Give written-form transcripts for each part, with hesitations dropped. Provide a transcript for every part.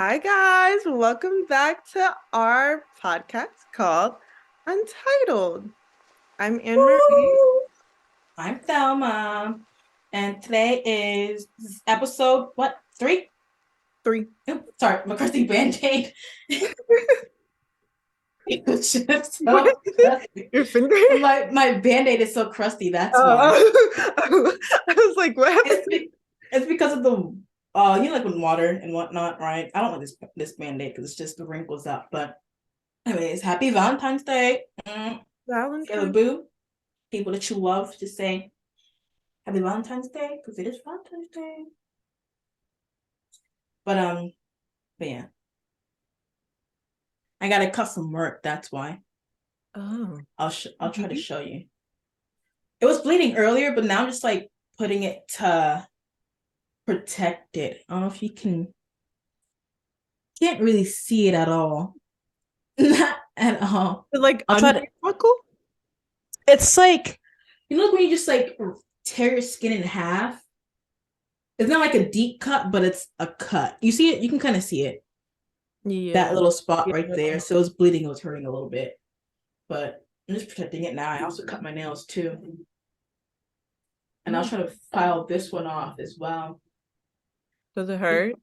Hi, guys. Welcome back to our podcast called Untitled. I'm Anne Marie. Woo! I'm Thelma, and today is episode what 3? Three. Sorry, McCarthy Band-Aid. It was just What? so crusty. Your finger? My Band-Aid is so crusty. That's why. Oh, I was like, what happened? It's because of the like with water and whatnot, right? I don't like this Band-Aid because it's just the wrinkles up. But anyways, happy Valentine's Day. Taylor Valentine. Boo, people that you love, just say happy Valentine's Day because it is Valentine's Day. But but yeah, I got a cut from work. That's why. Oh. I'll try to show you. It was bleeding earlier, but now I'm just like putting it to protect it. I don't know if you can't really see it at all. Not at all. Like I'll try under to. your knuckle? It's like when you just like tear your skin in half. It's not like a deep cut, but it's a cut. You see it? You can kind of see it. That Yeah. little spot Yeah. right there. So it's bleeding. It was hurting a little bit, but I'm just protecting it now. I also cut my nails too. And I'll try to file this one off as well. Does it hurt?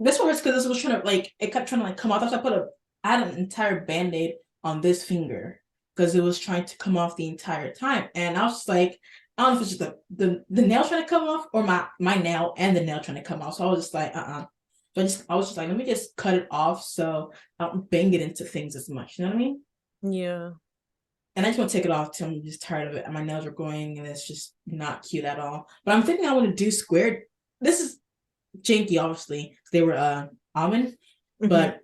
This one hurts because this was trying to like it kept trying to like come off. That's why I had an entire band-aid on this finger because it was trying to come off the entire time. And I was just like, I don't know if it's just the nail trying to come off or my nail and the nail trying to come off. So I was just like, So I was just like, let me just cut it off so I don't bang it into things as much. You know what I mean? Yeah. And I just want to take it off too. I'm just tired of it. And my nails are going and it's just not cute at all. But I'm thinking I want to do squared. This is janky, obviously. They were almond, but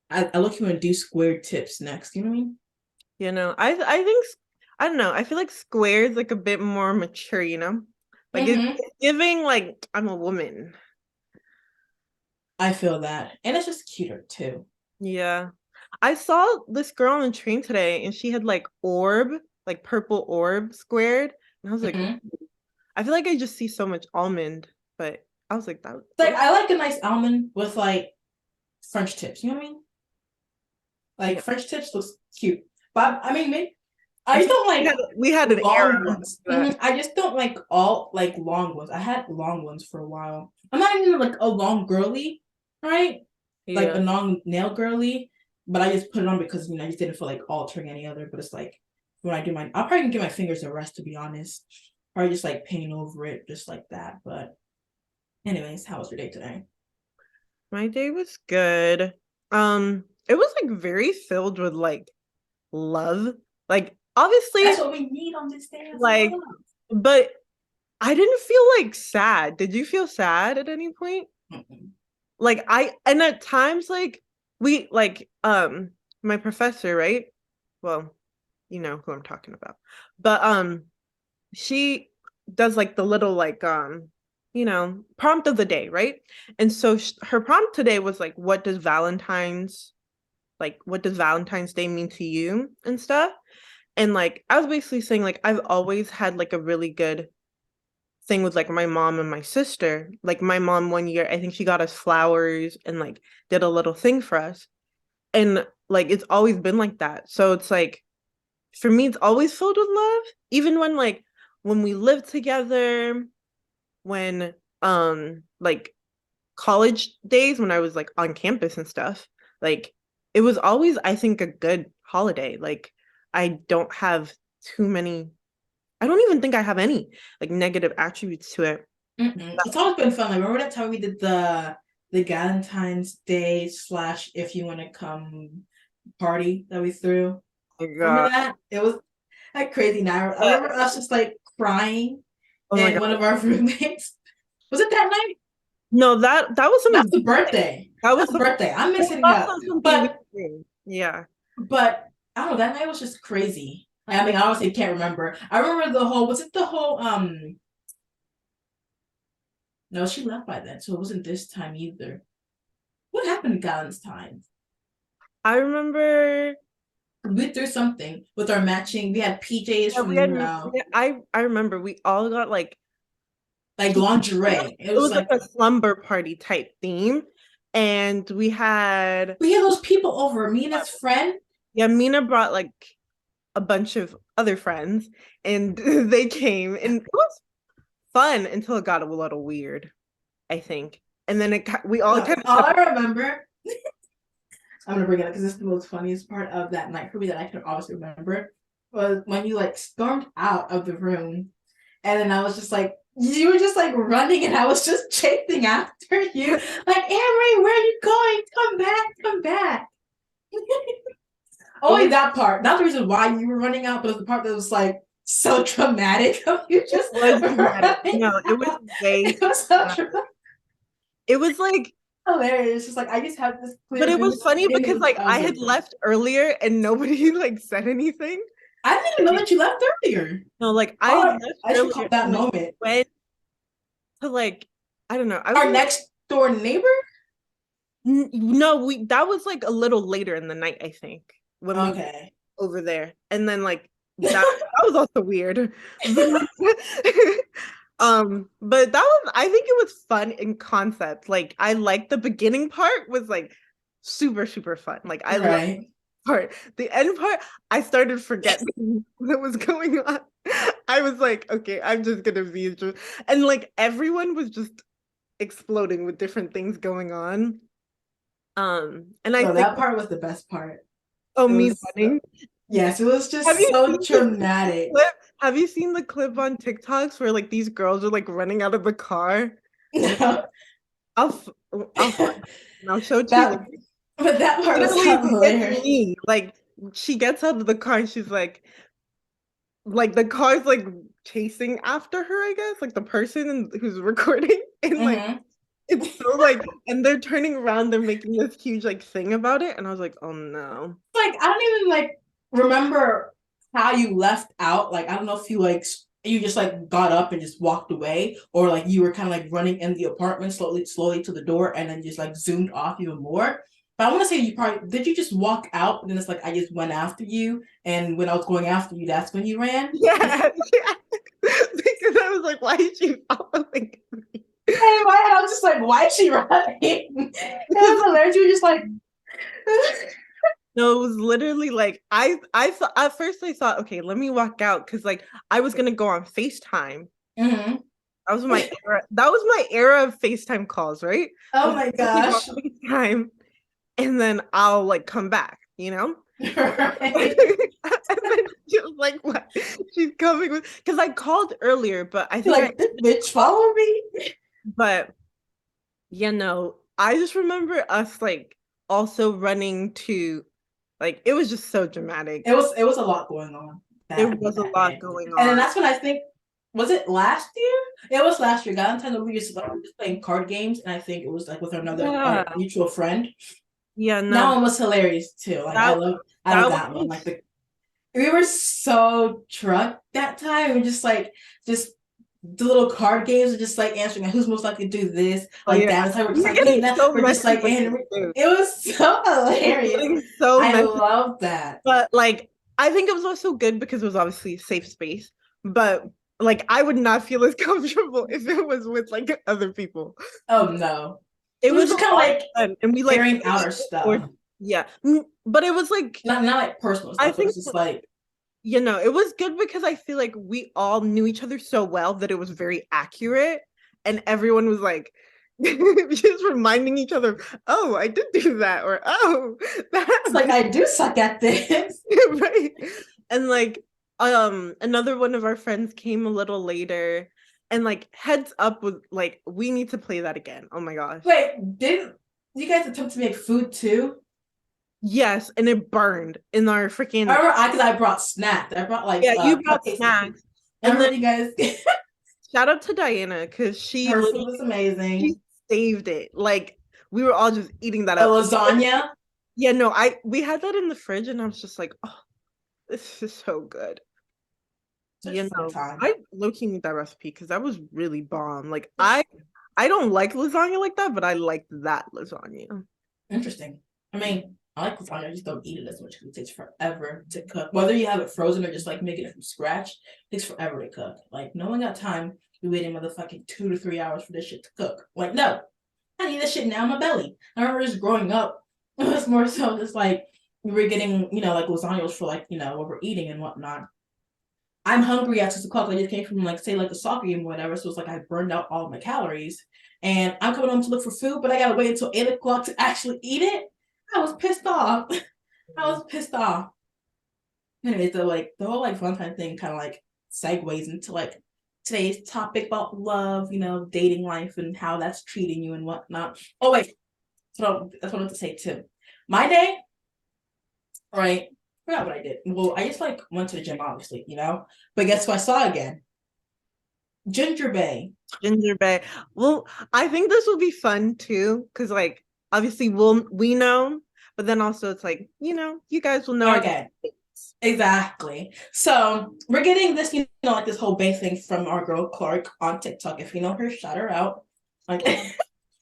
I look you want to do squared tips next. You know what I mean? I think I don't know. I feel like square is like a bit more mature, Like Mm-hmm. it's giving like I'm a woman. I feel that, and it's just cuter too. Yeah. I saw this girl on the train today and she had like purple orb squared. And I was like, Mm-hmm. I feel like I just see so much almond, but I was like, Like I like a nice almond with like French tips. You know what I mean? Like yeah. French tips looks cute, but I mean, maybe I I just think don't like we had an long era ones. for that. I just don't like all like long ones. I had long ones for a while. I'm not even like a long girly, right? Like Yeah. a long nail girly, but I just put it on because I just didn't feel like altering any other. But it's like when I do I'll probably give my fingers a rest to be honest. Probably just like paint over it just like that. But anyways, how was your day today? My day was good. It was like very filled with like love. Like obviously That's what we need on this day as like well. but I didn't feel like sad. Did you feel sad at any point? Mm-mm. Like and at times like we like my professor, right? Well, you know who I'm talking about. But she does like the little like prompt of the day, right? And so her prompt today was like what does Valentine's Day mean to you and stuff? And like I was basically saying like I've always had like a really good thing with like my mom and my sister. Like my mom one year, I think she got us flowers and like did a little thing for us. And like it's always been like that. So it's like for me it's always filled with love. Even when we lived together, when like college days when I was like on campus and stuff, like it was always I think a good holiday. Like I don't have too many I don't even think I have any like negative attributes to it. It's always been fun. Like remember that time we did the Valentine's Day slash if you want to come party that we threw. Oh my Remember god. that? It was like crazy. Now I remember us just like crying, Oh my and god. one of our roommates was it that night? No, that was That's something the birthday. that was That's the something birthday. I'm that mixing it up, was something we but did. Yeah. I don't know. That night was just crazy. Like, I mean, I honestly can't remember. I remember the whole. Was it the whole? No, she left by then, so it wasn't this time either. What happened to Valentine's? I remember We threw something with our matching. We had PJs yeah, from Neural, I remember we all got like like it lingerie. It was was like like a slumber party type theme. and we had We had those people over. Mina's friend. yeah, Mina brought like a bunch of other friends, and they came, and it was fun until it got a little weird, I think. And then we all Look, kind of all I remember, I'm gonna bring it up because this is the most funniest part of that night for me that I can always remember was when you like stormed out of the room, and then I was just like, you were just like running, and I was just chasing after you, like, Amory, where are you going? Come back, come back. Only that part, not the reason why you were running out, but it was the part that was like so traumatic of you just was dramatic. running No, it was out. way It was so dramatic. It was like, hilarious. Just like I just have this but clear it was funny because image like I of had it. left earlier and nobody like said anything. I didn't even know that you left earlier. No, like I had Oh, left I should earlier call that and like moment. went to like I don't know. I was Our next door neighbor? no, we that was like a little later in the night, I think, when we were Okay. over there. And then like that was also weird. But that was I think it was fun in concept. Like I like the beginning part was like super, super fun. Like I love Right. part. The end part, I started forgetting what was going on. I was like, okay, I'm just gonna be and like everyone was just exploding with different things going on. And I No, think that part was the best part. oh It me was running. yes, it was Have just you so seen the traumatic. clip? Have you seen the clip on TikToks where like these girls are like running out of the car? And No. I'll I'll find and I'll show it to you That later. but that part was Literally, it's hilarious. me. Like she gets out of the car and she's like the car's like chasing after her, I guess, like the person who's recording, and like Mm-hmm. it's so like, and they're turning around, they're making this huge like thing about it, and I was like, oh no. Like I don't even like remember how you left out. Like I don't know if you like you just like got up and just walked away, or like you were kind of like running in the apartment slowly to the door, and then just like zoomed off even more. But I want to say you probably did. You just walk out, and then it's like I just went after you, and when I was going after you, that's when you ran. Yeah, yeah. Because I was like, why is she following me? And in my head, I was just like, why is she running? It was hilarious. You were just like, No, it was literally like I thought at first I thought, okay, let me walk out because like I was gonna go on FaceTime. mm-hmm. That was my era of FaceTime calls, right? I Oh was my like, okay, go gosh. on FaceTime and then I'll like come back, you know? Right. And then she was like, what? She's coming with because I called earlier, but I think I Like, this bitch follow me. but you know, I just remember us like also running to like it was just so dramatic. It was a lot going on There that was a that lot day. going And then on. that's when I think was it last year? It was last year. Valentines we just like just playing card games, and I think it was like with another Yeah. our mutual friend. Yeah, That no, one was hilarious too. Like that I love that that one. was Like the we were so drunk that time. We were just the little card games are just like answering like, who's most likely to do this, oh like yeah. that. We're We just were like getting Nina, so we're just messy like with it and too. it was so We were hilarious. getting so I messy. love that. But like I think it was also good because it was obviously a safe space. But like I would not feel as comfortable if it was with like other people. Oh no. It We were was a just kind of lot of like fun. And we like airing out played our or stuff. yeah. But it was like Not like personal I stuff, but think it's just like you know, it was good because I feel like we all knew each other so well that it was very accurate. And everyone was like, just reminding each other, oh, I did do that, or oh, it's like that I do suck at this. right. And like another one of our friends came a little later and like heads up was like, we need to play that again. Oh my gosh. Wait, didn't you guys attempt to make food too? Yes, and it burned in our I freaking remember because I brought snacks. I brought like yeah, you brought cupcakes and snacks. cookies. I And then remember you guys. shout out to Diana because she Her food literally was she amazing. saved it. Like we were all just eating that The up. lasagna. Yeah, no, I we had that in the fridge and I was just like, oh, this is so good. Such a You fun know, time. I low-key need that recipe because that was really bomb. Like I don't like lasagna like that, but I like that lasagna. Interesting. I mean, I like lasagna. I just don't eat it as much because it takes forever to cook. Whether you have it frozen or just like making it from scratch, it takes forever to cook. Like no one got time to be waiting motherfucking 2 to 3 hours for this shit to cook. Like no. I need this shit now in my belly. I remember just growing up, it was more so just like we were getting, like lasagnas for like, what we're eating and whatnot. I'm hungry at 6 o'clock. I just came from like say like a soccer game or whatever. So it's like I burned out all of my calories. And I'm coming home to look for food, but I gotta wait until 8 o'clock to actually eat it. I was pissed off. I was pissed off. Anyways, the whole like Valentine thing kind of like segues into like today's topic about love, dating life and how that's treating you and whatnot. Oh wait, that's what I wanted to say too. My day, right? I forgot what I did. Well, I just like went to the gym, obviously, But guess who I saw again? Ginger Bay. Ginger Bay. Well, I think this will be fun too, because like obviously we know, but then also it's like, you guys will know our Okay. Exactly. So we're getting this, like this whole Bay thing from our girl Clark on TikTok. If you know her, shout her out. Like, so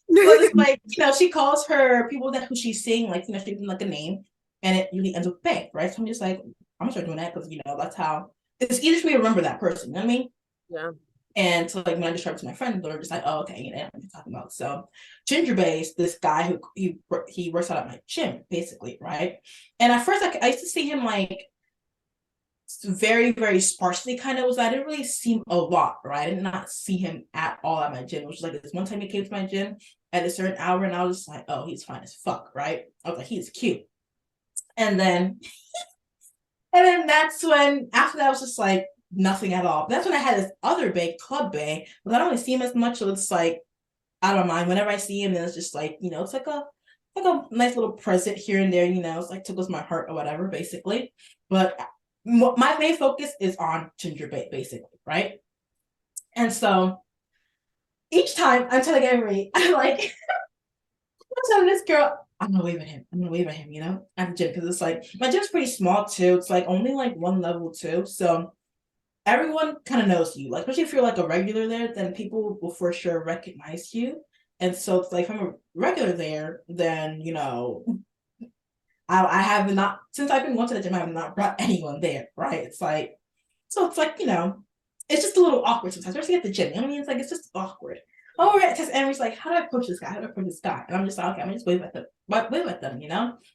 it's like, she calls her people that who she's seeing, like, she gives them like a name, and it usually ends with Bay, right? So I'm just like, I'm gonna start doing that because that's how it's easy for me to remember that person. You know what I mean? Yeah. And so like when I describe it to my friends, they're just like, oh, okay, what you're talking about. So Ginger Bay's this guy who he works out at my gym, basically, right? And at first I used to see him like very, very sparsely kind of was. I didn't really see him a lot, right? I did not see him at all at my gym, which is like this one time he came to my gym at a certain hour and I was just like, oh, he's fine as fuck, right? I was like, he's cute. And then that's when after that I was just like nothing at all. But that's when I had this other Bay, Club Bay, but I don't really see him as much, so it's like I don't mind. Whenever I see him, then it's just like, it's like a nice little present here and there, it's like tickles my heart or whatever, basically. But my main focus is on Ginger Bay, basically, right? And so each time I'm telling everybody, I'm like, I'm telling this girl, I'm gonna wave at him. I'm gonna wave at him, at the gym because it's like my gym's pretty small too. It's like only like one level too, so everyone kind of knows you. Like especially if you're like a regular there, then people will for sure recognize you. And so it's like if I'm a regular there, then I have not since I've been going to the gym, I have not brought anyone there, right? It's like so it's like, it's just a little awkward sometimes, especially at the gym. You know what I mean? It's like it's just awkward. Oh, right. Test Emery's like, how do I approach this guy? How do I approach this guy? And I'm just like, okay, I'm gonna just wave at them. But wave at them,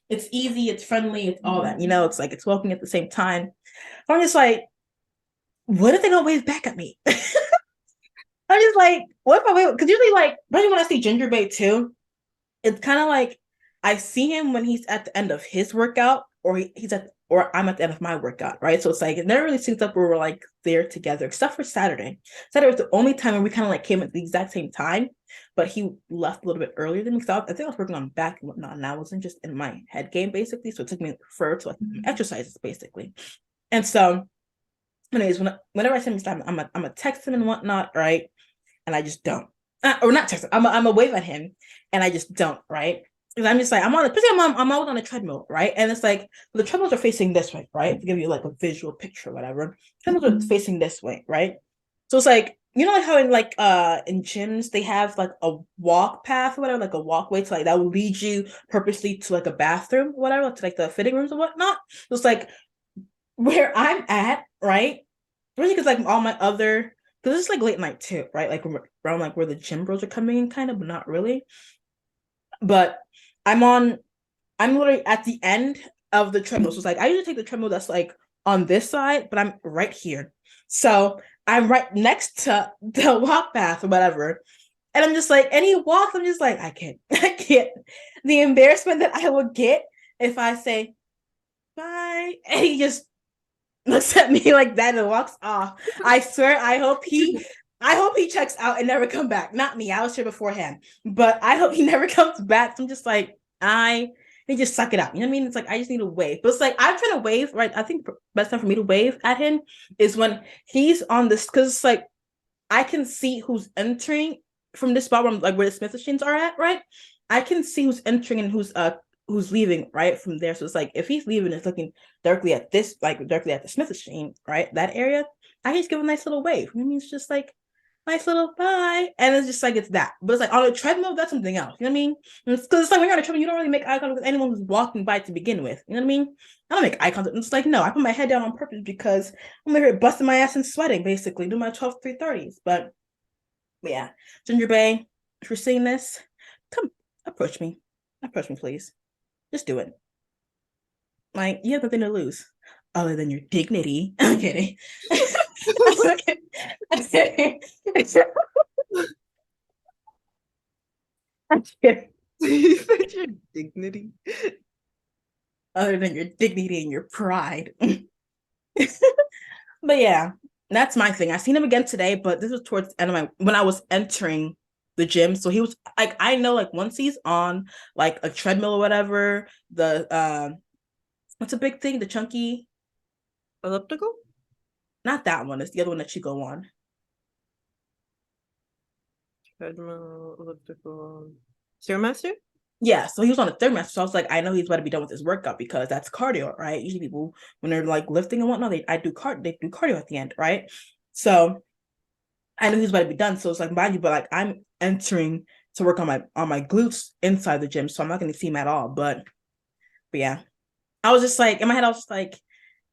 It's easy, it's friendly, it's all that, it's like it's welcoming at the same time. I'm just like, what if they don't wave back at me? I'm just like, what if I wave? Because usually, like, especially when I see Ginger Bay too, it's kind of like I see him when he's at the end of his workout, or or I'm at the end of my workout, right? So it's like it never really syncs up where we're like there together, except for Saturday. Saturday was the only time when we kind of like came at the exact same time, but he left a little bit earlier than me. So I think I was working on back and whatnot, and I wasn't just in my head game basically. So it took me further to like exercises basically. And so, anyways, whenever I send him, I'm a text him and whatnot, right? And I just don't. Or not text him. I'm a wave at him, and I just don't, right? Because I'm just like I'm always on a treadmill, right? And it's like the treadmills are facing this way, right? To give you like a visual picture, or whatever. Treadmills are facing this way, right? So it's like like how in gyms they have like a walk path or whatever, like a walkway to like that will lead you purposely to like a bathroom, or whatever, to like the fitting rooms or whatnot. So it's like where I'm at, right? Really, because like all my other because it's like late night too, right? Like around like where the gym bros are coming in, kind of, but not really. But I'm on, I'm literally at the end of the treadmill. So it's like I usually take the treadmill that's like on this side, but I'm right here. So I'm right next to the walk path or whatever. And I'm just like, any walk, I'm just like, I can't, I can't. The embarrassment that I will get if I say bye, and he just looks at me like that and walks off. I swear, I hope he checks out and never come back. Not me. I was here beforehand, but I hope he never comes back. So I'm just like, I need to just suck it up. You know what I mean? It's like I just need to wave. But it's like I'm trying to wave, right? I think the best time for me to wave at him is when he's on this, because it's like I can see who's entering from this spot where I'm like where the Smith machines are at, right? I can see who's entering and who's leaving right from there. So it's like if he's leaving, it's looking directly at this, like directly at the Smith machine, right? That area, I can just give a nice little wave. I mean, it's just like nice little bye, and it's just like it's that. But it's like on a treadmill, that's something else. You know what I mean? Because it's like when you're on a treadmill, you don't really make eye contact with anyone who's walking by to begin with. You know what I mean? I don't make eye contact. It's like no, I put my head down on purpose because I'm over here busting my ass and sweating, basically, do my 12 330s. But yeah, Ginger Bay, if you're seeing this, come approach me. Approach me, please. Just do it. Like, you have nothing to lose other than your dignity. I'm kidding. I'm kidding. I'm kidding. I'm kidding. You said your dignity. Other than your dignity and your pride. But yeah, that's my thing. I seen him again today, but this was towards the end of my when I was entering the gym. So he was like, I know, like once he's on like a treadmill or whatever, the what's a big thing? The chunky, Elliptical? not that one. It's the other one that you go on. Treadmill, elliptical. Stairmaster? Yeah, so he was on the third match. So I was like, I know he's about to be done with his workout because that's cardio, right? Usually people when they're like lifting and whatnot, they do cardio at the end, right? So I knew he's about to be done. So it's like mind you, but like I'm entering to work on my glutes inside the gym, so I'm not gonna see him at all. But yeah. I was just like in my head, I was just like,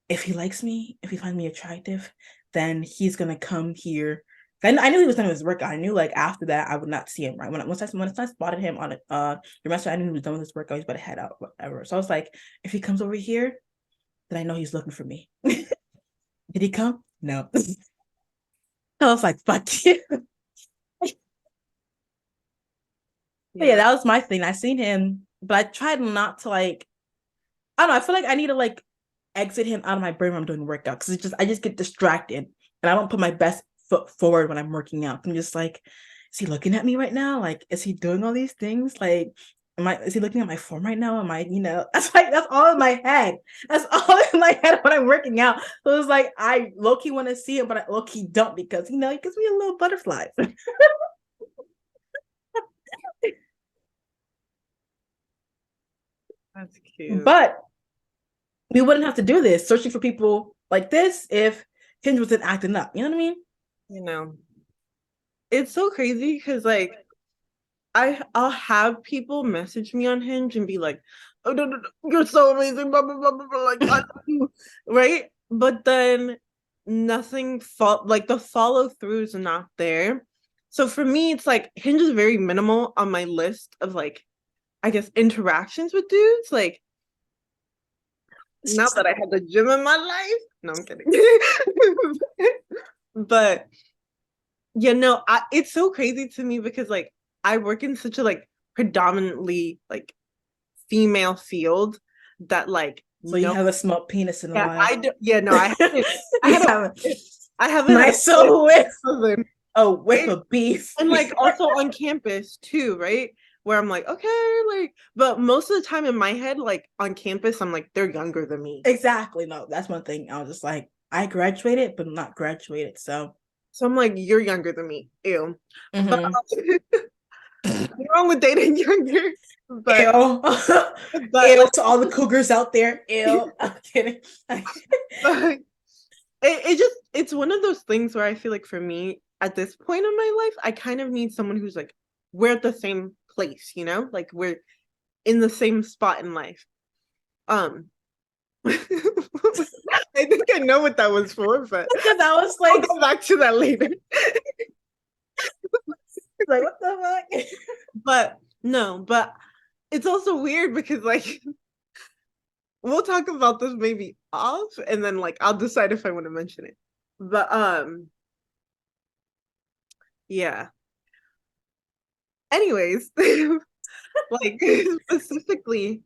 if he likes me, if he finds me attractive, then he's gonna come here. I knew he was done with his workout. I knew like after that I would not see him, right? Once I spotted him on the rest, I knew he was done with his workout. He's about to head out, whatever. So I was like, if he comes over here, then I know he's looking for me. Did he come? No. I was like, fuck you. Yeah, that was my thing. I seen him, but I tried not to like. I don't know. I feel like I need to like exit him out of my brain when I'm doing workout because I just get distracted and I don't put my best foot forward when I'm working out. I'm just like, is he looking at me right now? Like, is he doing all these things? Like, is he looking at my form right now? Am I, that's all in my head. That's all in my head when I'm working out. So it's like I low-key want to see it, but I low-key don't because it gives me a little butterfly. That's cute. But we wouldn't have to do this searching for people like this if Hinge wasn't acting up. You know what I mean? It's so crazy because like I'll have people message me on Hinge and be like, "Oh, no, you're so amazing," blah blah blah blah, blah. Like, I love you, right? But then nothing like the follow through is not there. So for me, it's like Hinge is very minimal on my list of like, I guess, interactions with dudes. Like, not that I had the gym in my life. No, I'm kidding. But it's so crazy to me because like I work in such a like predominantly like female field that like so you haven't smelled penis in a while. I do, yeah, no, I haven't. I haven't nice whip of beef. And like also on campus too, right? Where I'm like, okay, like, but most of the time in my head, like on campus, I'm like, they're younger than me. Exactly. No, that's one thing. I was just like, I graduated, but not graduated. So I'm like, you're younger than me. Ew. Mm-hmm. But, what's wrong with dating younger? But, ew. Ew like, to all the cougars out there. Ew. I'm kidding. But it's one of those things where I feel like for me at this point in my life, I kind of need someone who's like, we're at the same place, like we're in the same spot in life. I think I know what that was for, but because I was like, I'll go back to that later. Like, what the fuck? But it's also weird because like we'll talk about this maybe off and then like I'll decide if I want to mention it. But yeah. Anyways, like specifically,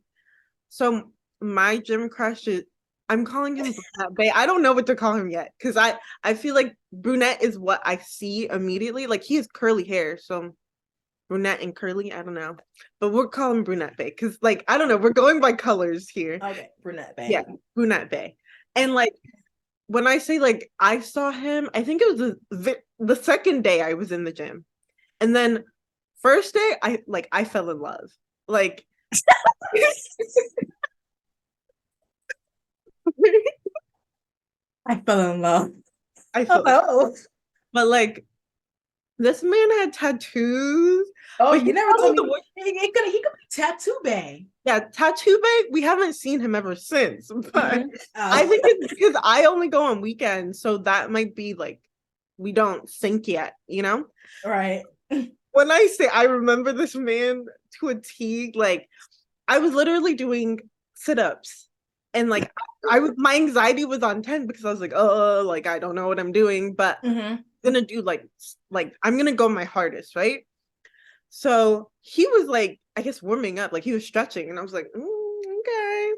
so my gym crush is I'm calling him Brunette Bay. I don't know what to call him yet because I feel like brunette is what I see immediately. Like he has curly hair, so brunette and curly, I don't know. But we'll call him Brunette Bay because like I don't know, we're going by colors here. Okay, Brunette Bay. Yeah, Brunette Bay. And like when I say like I saw him, I think it was the second day I was in the gym. And then first day I fell in love. Like I fell in love. But like this man had tattoos. Oh, you never told me. He could be Tattoo Bay. Yeah, Tattoo Bay. We haven't seen him ever since. But I think it's because I only go on weekends, so that might be like we don't sync yet, Right. When I say I remember this man to a T. Like I was literally doing sit-ups and like I was my anxiety was on 10 because I was like, oh, like I don't know what I'm doing, but Mm-hmm. I'm gonna do like I'm gonna go my hardest, right? So he was like, I guess warming up, like he was stretching, and I was like, okay.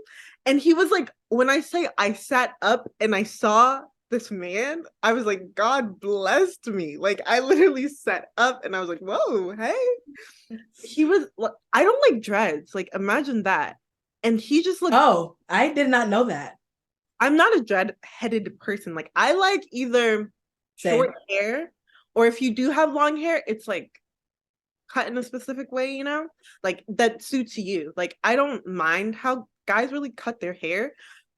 And he was like, when I say I sat up and I saw this man, I was like, God blessed me. Like I literally sat up and I was like, whoa, hey. He was I don't like dreads. Like imagine that. And he just looked Oh, I did not know that. I'm not a dread-headed person. Like I like either short Same. hair or if you do have long hair, it's like cut in a specific way, like that suits you. Like I don't mind how guys really cut their hair,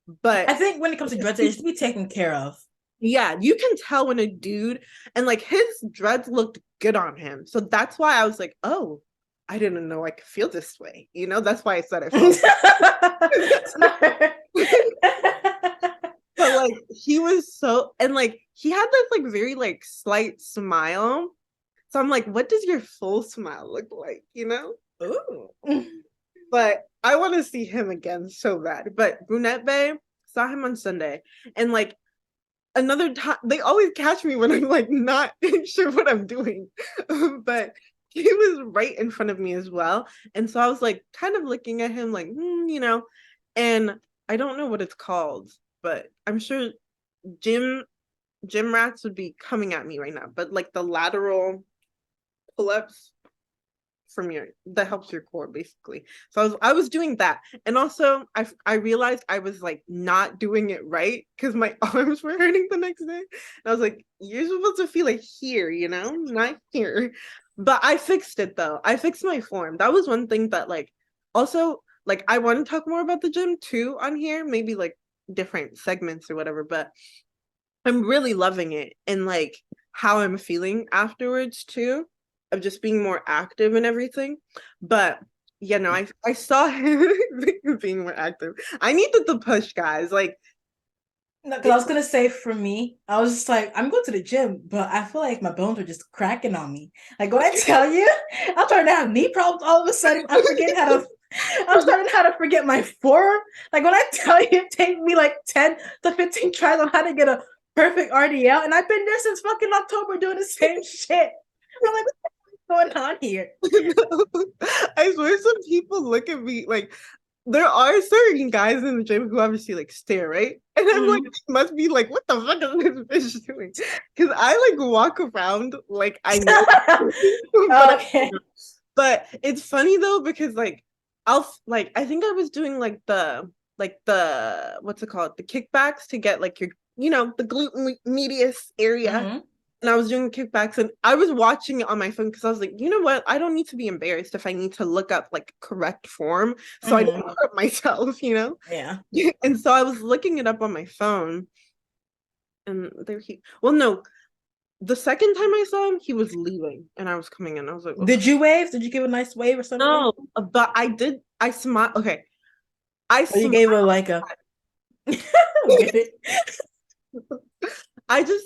I but think when it comes to dreads, it needs to be taken care of. yeah, you can tell when a dude and like his dreads looked good on him. So that's why I was like, oh, I didn't know I could feel this way. That's why I said I felt. But like he was so and like he had this like very like slight smile. So I'm like, what does your full smile look like? Ooh. But I want to see him again so bad. But Brunette Bay, saw him on Sunday. And like another time, they always catch me when I'm like not sure what I'm doing. But he was right in front of me as well. And so I was like kind of looking at him like, and I don't know what it's called, but I'm sure gym rats would be coming at me right now. But like the lateral pull-ups from your that helps your core basically. So I was doing that, and also I realized I was like not doing it right because my arms were hurting the next day, and I was like, you're supposed to feel like here, not here. But I fixed it though. I fixed my form. That was one thing that like also like I want to talk more about the gym too on here, maybe like different segments or whatever. But I'm really loving it and like how I'm feeling afterwards too, of just being more active and everything. But I saw him being more active. I needed the push, guys. Like No, because I it, was gonna say for me, I was just like, I'm going to the gym, but I feel like my bones are just cracking on me. Like when I tell you, I'm starting to have knee problems all of a sudden. I'm starting how to forget my form. Like when I tell you, it takes me like 10 to 15 tries on how to get a perfect RDL, and I've been there since fucking October doing the same shit. I'm like, what's going on here? I swear some people look at me like there are certain guys in the gym who obviously like stare, right? And I'm like, must be like, what the fuck is this bitch doing? Because I like walk around like I know, but Okay. but it's funny though because like I think I was doing like the what's it called, the kickbacks to get like your the glute medius area, Mm-hmm. and I was doing kickbacks and I was watching it on my phone because I was like, you know what? I don't need to be embarrassed if I need to look up like correct form so I don't Mm-hmm. hurt myself. Yeah. And so I was looking it up on my phone and well, no, the second time I saw him, he was leaving and I was coming in. I was like, ugh. Did you wave? Did you give a nice wave or something? No, but I smiled. Okay. I Or you smiled. gave her like a get it? I just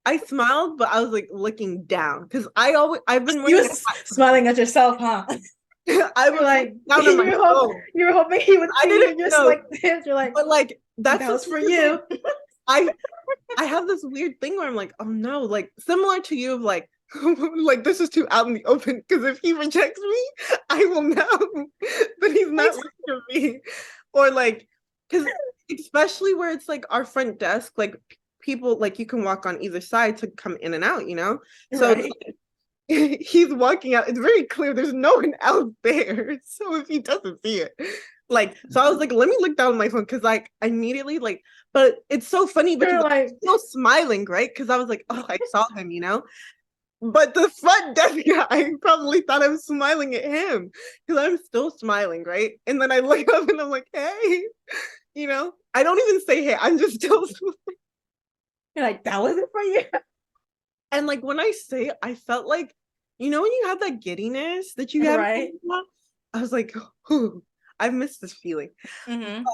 I smiled, but I was like looking down because I've been You wearing a was smiling at yourself, huh? I You're was like down on my phone. you were hoping he would I see you didn't just know, like this. You're like, but like that's that the was thing for is, like, you. I I have this weird thing where I'm like, oh no, like similar to you of like like this is too out in the open because if he rejects me, I will know that he's not looking at me. Or like because especially where it's like our front desk, like people like you can walk on either side to come in and out. So Right. he's walking out. It's very clear there's no one out there. So if he doesn't see it, like, so I was like, let me look down my phone because like I immediately like, but it's so funny because You're I'm like, still smiling, right? Because I was like, oh, I saw him. But the front desk guy probably thought I was smiling at him because I'm still smiling, right? And then I look up and I'm like, hey. I don't even say hey, I'm just still you're like, that was it for you. and like when I say I felt like, when you have that giddiness that you have, Right. I was like, oh, I've missed this feeling. Mm-hmm.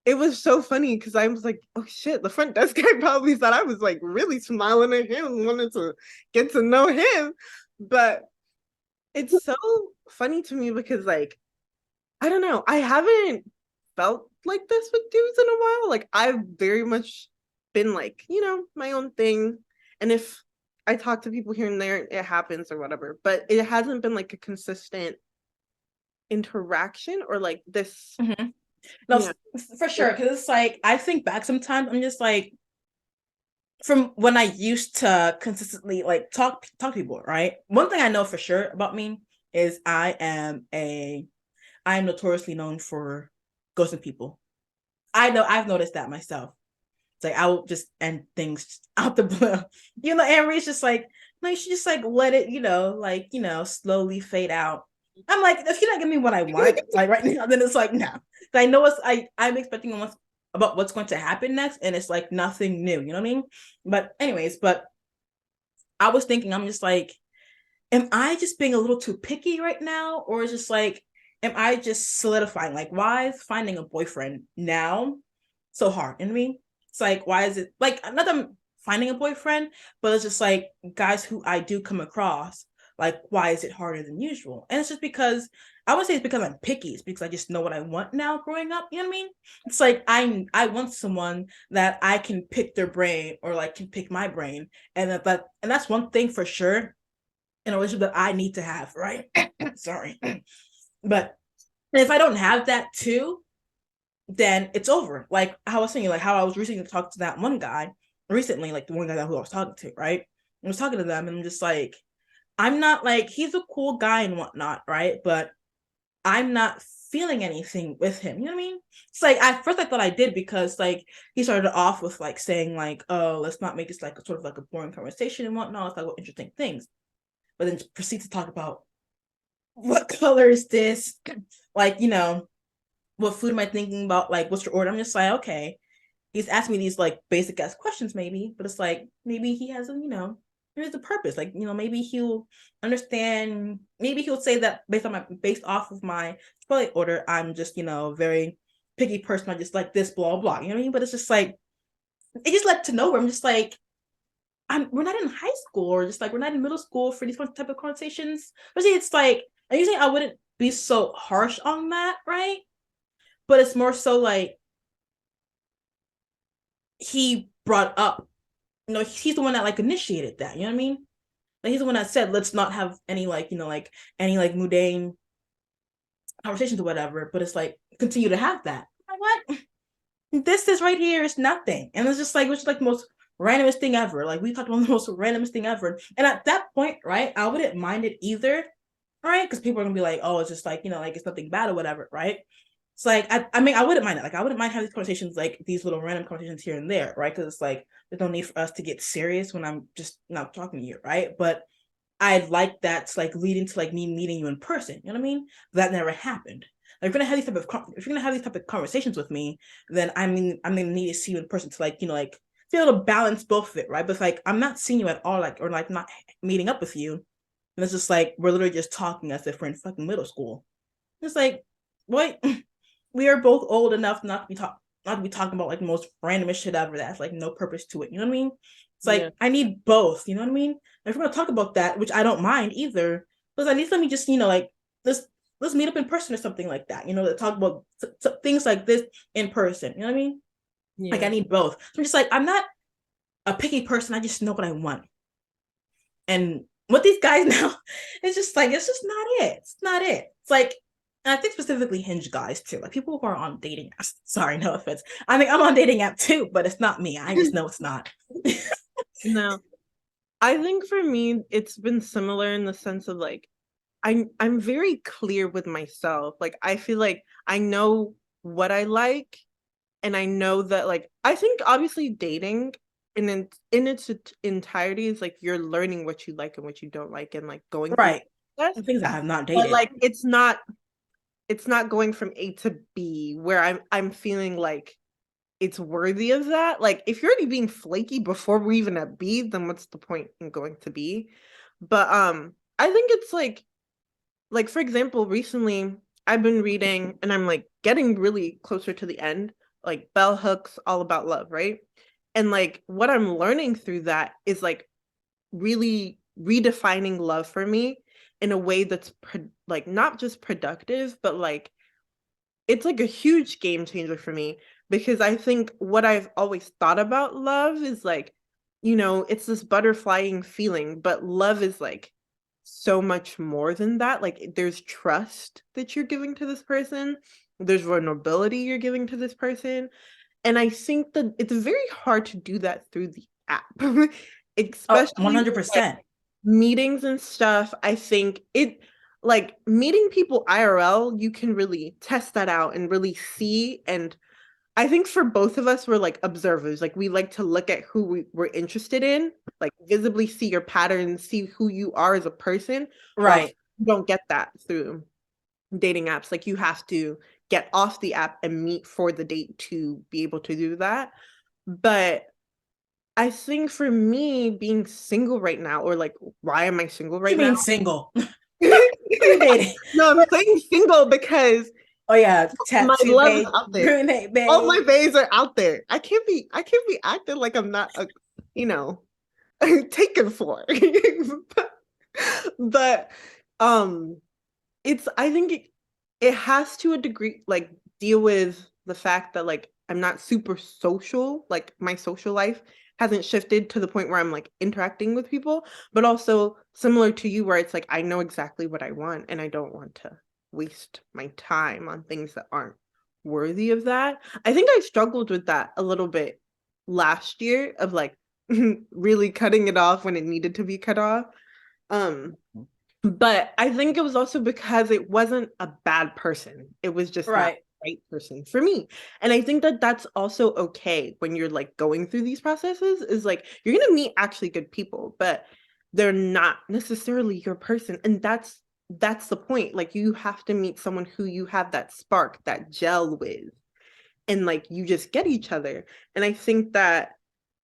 It was so funny because I was like, oh shit, the front desk guy probably thought I was like really smiling at him and wanted to get to know him. But it's so funny to me because like I don't know, I haven't felt like this with dudes in a while. Like I've very much been like, my own thing. And if I talk to people here and there, it happens or whatever. But it hasn't been like a consistent interaction or like this, Mm-hmm. No, yeah. for sure. Because it's like I think back sometimes, I'm just like, from when I used to consistently like talk to people, right? One thing I know for sure about me is I am notoriously known for ghosting people. I know I've noticed that myself. It's like I will just end things out the blue. Amory's just like, no, you should just like let it, slowly fade out. I'm like, if you're not giving me what I want, like right now, then it's like, no. I know I'm expecting about what's going to happen next, and it's like nothing new, you know what I mean? But anyways, I was thinking, I'm just like, am I just being a little too picky right now? Or is just like, am I just solidifying? Like, why is finding a boyfriend now so hard? You know what I mean? It's like, why is it like, not that I'm finding a boyfriend, but it's just like guys who I do come across, like, why is it harder than usual? And it's just because I would say it's because I'm picky. It's because I just know what I want now growing up. You know what I mean? It's like I want someone that I can pick their brain or like can pick my brain. And that's one thing for sure in a relationship that I need to have, right? Sorry. But if I don't have that too, then it's over. Like how I was saying, like how I was recently talking to that one guy recently, like the one guy who I was talking to, right? I was talking to them and I'm just like, I'm not like, he's a cool guy and whatnot, right? But I'm not feeling anything with him. You know what I mean? It's like at first I thought I did because like he started off with like saying like, oh, let's not make this like a sort of like a boring conversation and whatnot. Let's talk about interesting things. But then proceed to talk about what color is this? Like, what food am I thinking about? Like, what's your order? I'm just like, okay. He's asking me these like basic ass questions, maybe, but it's like maybe he has there's a purpose. Like, maybe he'll understand. Maybe he'll say that based off of my toilet order, I'm just very picky person. I just like this, blah blah. You know what I mean? But it's just like it just led to nowhere. I'm just like we're not in high school or just like we're not in middle school for these type of conversations. But see, it's like I'm usually I wouldn't be so harsh on that, right? But it's more so like he brought up, he's the one that like initiated that. You know what I mean? Like he's the one that said, let's not have any like, like any like mundane conversations or whatever. But it's like continue to have that. Like what? This is right here is nothing. And it's just like, which is like the most randomest thing ever. Like we talked about the most randomest thing ever. And at that point, right, I wouldn't mind it either, right? Because people are gonna be like, oh, it's just like, like it's nothing bad or whatever, right? It's like I mean, I wouldn't mind it. Like I wouldn't mind having these conversations, like these little random conversations here and there, right? Because it's like there's no need for us to get serious when I'm just not talking to you, right? But I'd like that's like leading to like me meeting you in person. You know what I mean? That never happened. Like if you're gonna have these type of conversations with me, then I'm gonna need to see you in person to like like be able to balance both of it, right? But if, like I'm not seeing you at all, like or like not meeting up with you, and it's just like we're literally just talking as if we're in fucking middle school. It's like what we are both old enough not to be talking about like the most randomest shit ever that has like no purpose to it. You know what I mean? It's Yeah. like I need both. You know what I mean? And if we're gonna talk about that, which I don't mind either, but at least let me just like let's meet up in person or something like that. To talk about things like this in person. You know what I mean? Like I Yeah. need both. So I'm just like I'm not a picky person. I just know what I want. And with these guys now, it's just not it. It's not it. It's like, and I think specifically Hinge guys too, like people who are on dating apps. Sorry, no offense. I mean, I'm on dating app too, but it's not me. I just know it's not. No. I think for me it's been similar in the sense of like I'm very clear with myself. Like I feel like I know what I like and I know that like I think obviously dating in its entirety is like you're learning what you like and what you don't like and like going through Right. that. The things I have not But dated. like it's not going from A to B where I'm feeling like it's worthy of that. Like if you're already being flaky before we're even at B, then what's the point in going to B? But I think it's like for example, recently I've been reading and I'm like getting really closer to the end, like Bell Hooks All About Love, right? And like what I'm learning through that is like really redefining love for me. in a way that's like not just productive, but like it's like a huge game changer for me because I think what I've always thought about love is like, it's this butterflying feeling, but love is like so much more than that. Like there's trust that you're giving to this person, there's vulnerability you're giving to this person. And I think that it's very hard to do that through the app, Oh, especially with like 100%. meetings and stuff. I think it like meeting people IRL, you can really test that out and really see. And I think for both of us, we're like observers. Like we like to look at who we're interested in, like visibly see your patterns, see who you are as a person, while Right. you don't get that through dating apps. Like you have to get off the app and meet for the date to be able to do that. But I think for me, being single right now, or like, why am I single What you right now? mean single? Who you dating? No, I'm saying single because Oh yeah, my tattoo love is babe, out there. brunette All babe. my bays are out there. I can't be acting like I'm not a, you know, taken for. But um I think it has to a degree like deal with the fact that like I'm not super social, like my social life hasn't shifted to the point where I'm like interacting with people, but also similar to you where it's like I know exactly what I want and I don't want to waste my time on things that aren't worthy of that. I think I struggled with that a little bit last year of like really cutting it off when it needed to be cut off. Um but I think it was also because it wasn't a bad person. It was just not Right. the right person for me. And I think that that's also okay when you're like going through these processes is like you're going to meet actually good people, but they're not necessarily your person. And that's the point. Like you have to meet someone who you have that spark, that gel with, and like you just get each other. And I think that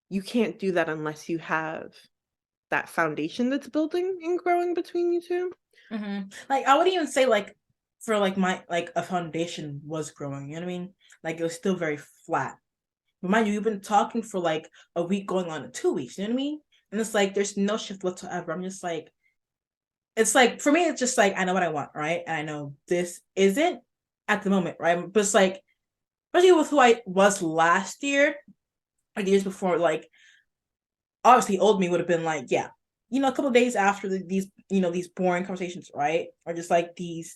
you can't do that unless you have that foundation that's building and growing between you two. Like I would even say like for like my like a foundation was growing, you know what I mean? Like it was still very flat. But mind you, you've been talking for like a week going on to 2 weeks, you know what I mean? And it's like there's no shift whatsoever. I'm just like it's like for me, it's just like I know what I want, right? And I know this isn't at the moment, right? But it's like especially with who I was last year, or the years before, like obviously old me would have been like, yeah, a couple of days after these, these boring conversations, right? Or just like these,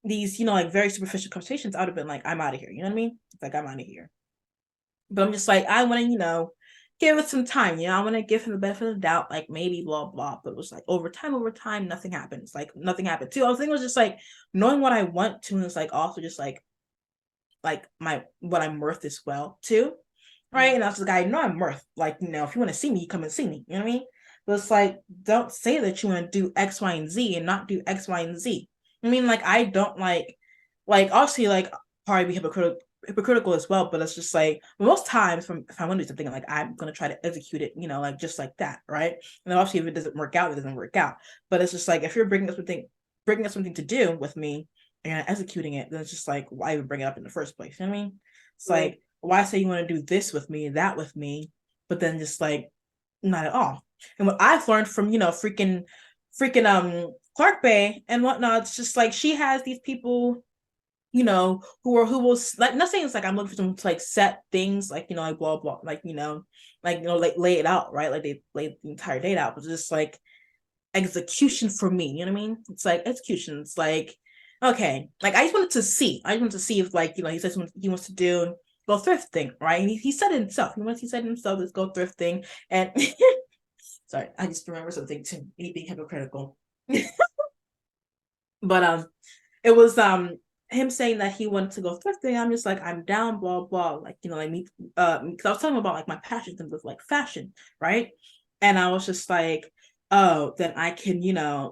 like very superficial conversations, I would have been like, I'm out of here. You know what I mean? It's like I'm out of here. But I'm just like, I want to, give it some time. I want to give him the benefit of the doubt, like maybe blah blah. But it was like over time, nothing happens. Like nothing happened too. I was thinking it was just like knowing what I want to, and it's like also just like my what I'm worth as well too. Right. And I was like, I know I'm worth, like, if you want to see me, you come and see me. You know what I mean? But it's like, don't say that you want to do X, Y, and Z and not do X, Y, and Z. I mean, like, I don't like obviously like probably be hypocritical as well, but it's just like most times if I want to do something, like I'm gonna try to execute it, like just like that, right? And then obviously if it doesn't work out, it doesn't work out. But it's just like if you're bringing up something to do with me and executing it, then it's just like why even bring it up in the first place? You know what I mean? It's Right. like why say you want to do this with me, that with me, but then just like not at all. And what I've learned from freaking Clark Bay and whatnot, it's just like she has these people, who will like not saying it's like I'm looking for them to like set things like like blah blah like like lay it out right, like they lay the entire date out, but just like execution for me, you know what I mean? It's like execution. It's like okay, like I just wanted to see if like he says he wants to do go thrifting, right? And he said it himself. He said it himself, let's go thrifting. And sorry, I just remember something too. Me being hypocritical. But it was him saying that he wanted to go thrifting. I'm just like, I'm down, blah blah. Like like me, because I was talking about like my passions and with like fashion, right? And I was just like, oh, then I can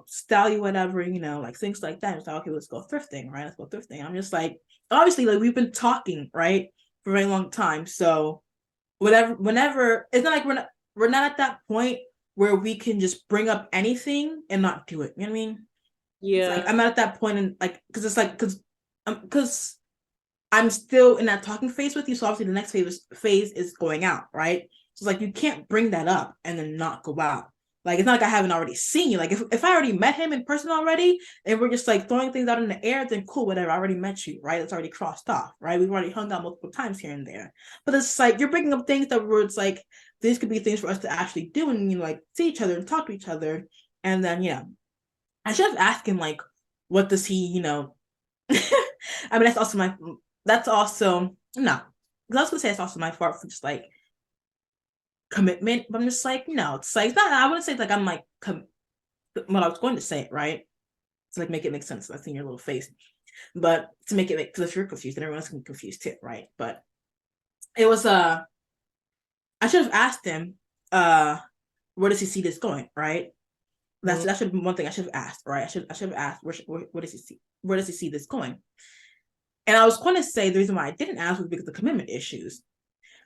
style you whatever, like things like that. It's like, okay, let's go thrifting, right? Let's go thrifting. I'm just like, obviously, like we've been talking, right, for a very long time. So whenever it's not like we're not at that point where we can just bring up anything and not do it. You know what I mean? It's like Yeah. I'm not at that point, and like because it's like because I'm still in that talking phase with you. So obviously the next phase is going out, right? So it's like you can't bring that up and then not go out. Like, it's not like I haven't already seen you. Like, if I already met him in person already, and we're just like throwing things out in the air, then cool, whatever. I already met you, right? It's already crossed off, right? We've already hung out multiple times here and there. But it's like you're bringing up things that were it's like these could be things for us to actually do and like see each other and talk to each other. And then I should have asked him like, what does he. I mean, that's also no. Because I was gonna say it's also my fault for just like commitment, but I'm just like, no, it's like, it's not, I wouldn't say like I'm like, what I was going to say, right? To like make it make sense. I see your little face, but to make it make, because if you're confused, then everyone's gonna be confused too, right? But it was, I should have asked him, where does he see this going, right? Mhm. That should be one thing I should have asked, right? I should have asked, where does he see, where does he see this going? And I was going to say the reason why I didn't ask was because of the commitment issues,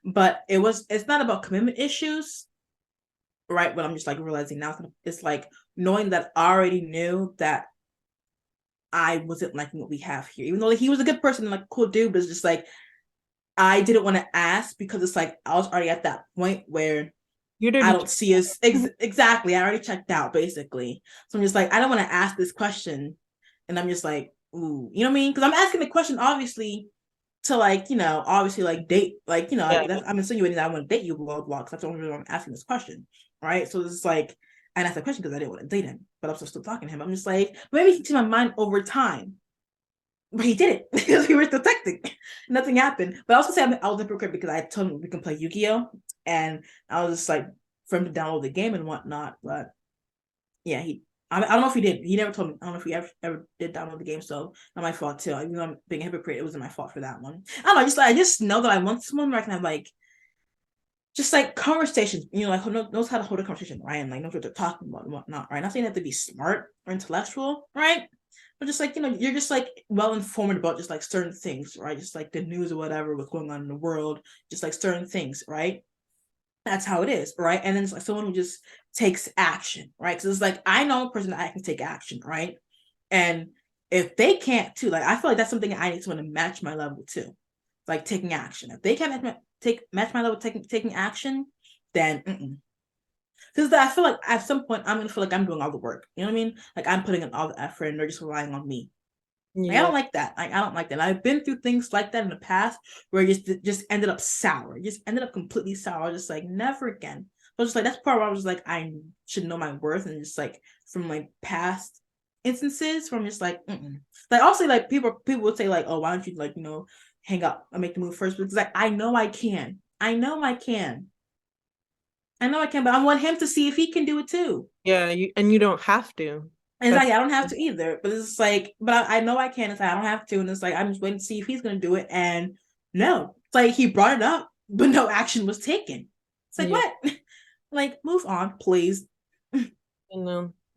but it's not about commitment issues, right? What I'm just like realizing now, it's like knowing that I already knew that I wasn't liking what we have here, even though like, he was a good person and like cool dude, but it's just like I didn't want to ask because it's like I was already at that point where You'd I already don't see us exactly. I already checked out basically, so I'm just like I don't want to ask this question, and I'm just like, ooh, you know what I mean? Because I'm asking the question obviously to like obviously like date like yeah. that's, I'm insinuating that I want to date you blah blah because that's the only reason I'm asking this question, right? So it's like I asked the question because I didn't want to date him, but I'm still talking to him. I'm just like maybe he changed my mind over time, but he did it because we were still texting. Nothing happened. But I also say I was a hypocrite because I told him we can play Yu-Gi-Oh, and I was just like for him to download the game and whatnot. But yeah, I don't know if he did. He never told me. I don't know if he ever did download the game, so not my fault too. Even though I'm being a hypocrite, it wasn't my fault for that one. I don't know. I just know that I want someone where I can have like just like conversations. Like who knows how to hold a conversation, right? And like knows what they're talking about and whatnot, right? Not saying they have to be smart or intellectual, right? But just like you're just like well informed about just like certain things, right? Just like the news or whatever, what's going on in the world, just like certain things, right? That's how it is, right? And then it's like someone who just takes action, right? Because it's like I know a person that I can take action, right? And if they can't too, like I feel like that's something I need someone to match my level too, like taking action. If they can't match my level taking action, then because I feel like at some point I'm gonna feel like I'm doing all the work. You know what I mean? Like I'm putting in all the effort and they're just relying on me. Like, I Yeah. don't like that. Like I don't like that. I've been through things like that in the past where it just ended up sour. It just ended up completely sour. I was just like never again. So I was just like that's part where I was like I should know my worth and just like from like past instances where I'm just like like also like people would say like oh why don't you like hang up and make the move first because like I know I can. I know I can, but I want him to see if he can do it too. Yeah, you don't have to. And it's That's like, I don't have to either. But it's like, but I know I can. It's like, I don't have to. And it's like, I'm just waiting to see if he's going to do it. And no, it's like he brought it up, but no action was taken. It's like, yeah, what? Like, move on, please.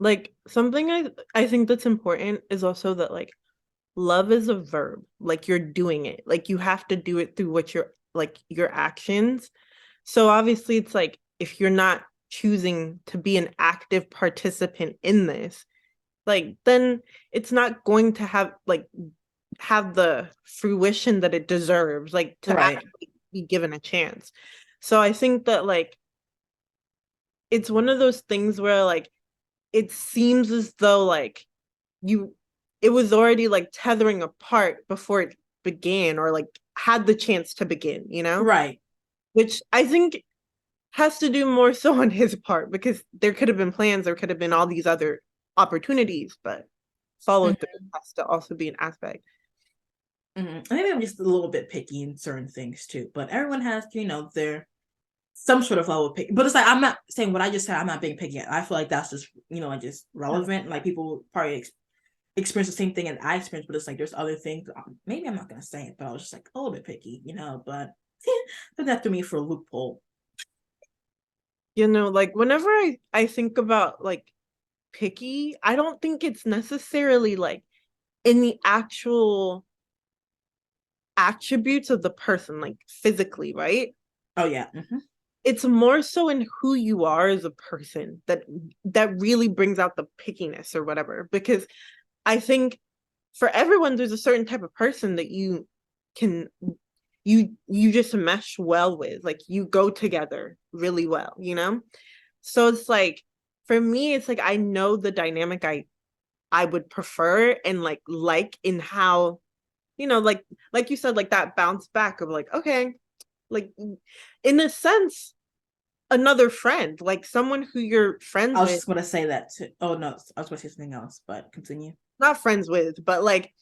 like something I think that's important is also that like love is a verb. Like you're doing it. Like you have to do it through what your like your actions. So obviously it's like if you're not choosing to be an active participant in this, like then it's not going to have the fruition that it deserves, like to Right. actually be given a chance. So I think that like it's one of those things where like it seems as though like you it was already like tethering apart before it began or like had the chance to begin, Right. which I think has to do more so on his part because there could have been plans, there could have been all these other opportunities, but follow through Mm-hmm. has to also be an aspect. Mm-hmm. Maybe I'm just a little bit picky in certain things too. But everyone has, their some sort of level of picky. But it's like I'm not saying what I just said. I'm not being picky. I feel like that's just like just relevant. Like people probably experience the same thing as I experienced, but it's like there's other things. Maybe I'm not gonna say it, but I was just like a little bit picky, but put that threw me for a loophole. Like whenever I think about like picky, I don't think it's necessarily like in the actual attributes of the person, like physically, right? Oh yeah. Mm-hmm. It's more so in who you are as a person that really brings out the pickiness or whatever. Because I think for everyone, there's a certain type of person that can you just mesh well with. Like you go together really well. So it's like for me, it's like I know the dynamic I would prefer and like in how, like you said, like that bounce back of like, okay, like in a sense, another friend, like someone who you're I friends was with, just gonna say that too. Oh no, I was gonna say something else, but continue. not friends with, but like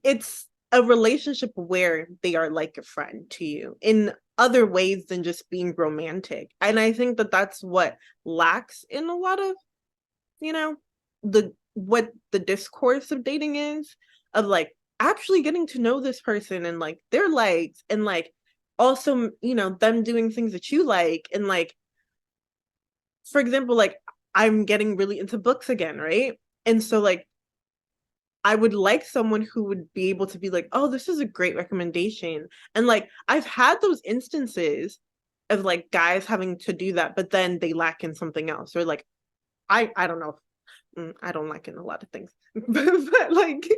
it's a relationship where they are like a friend to you in other ways than just being romantic. And I think that that's what lacks in a lot of, you know, the what the discourse of dating is, of like actually getting to know this person and like their likes and like also, them doing things that you like. And like, for example, like I'm getting really into books again, right? And so like I would like someone who would be able to be like, oh, this is a great recommendation. And like I've had those instances of like guys having to do that, but then they lack in something else. Or like I don't know. I don't like in a lot of things. But like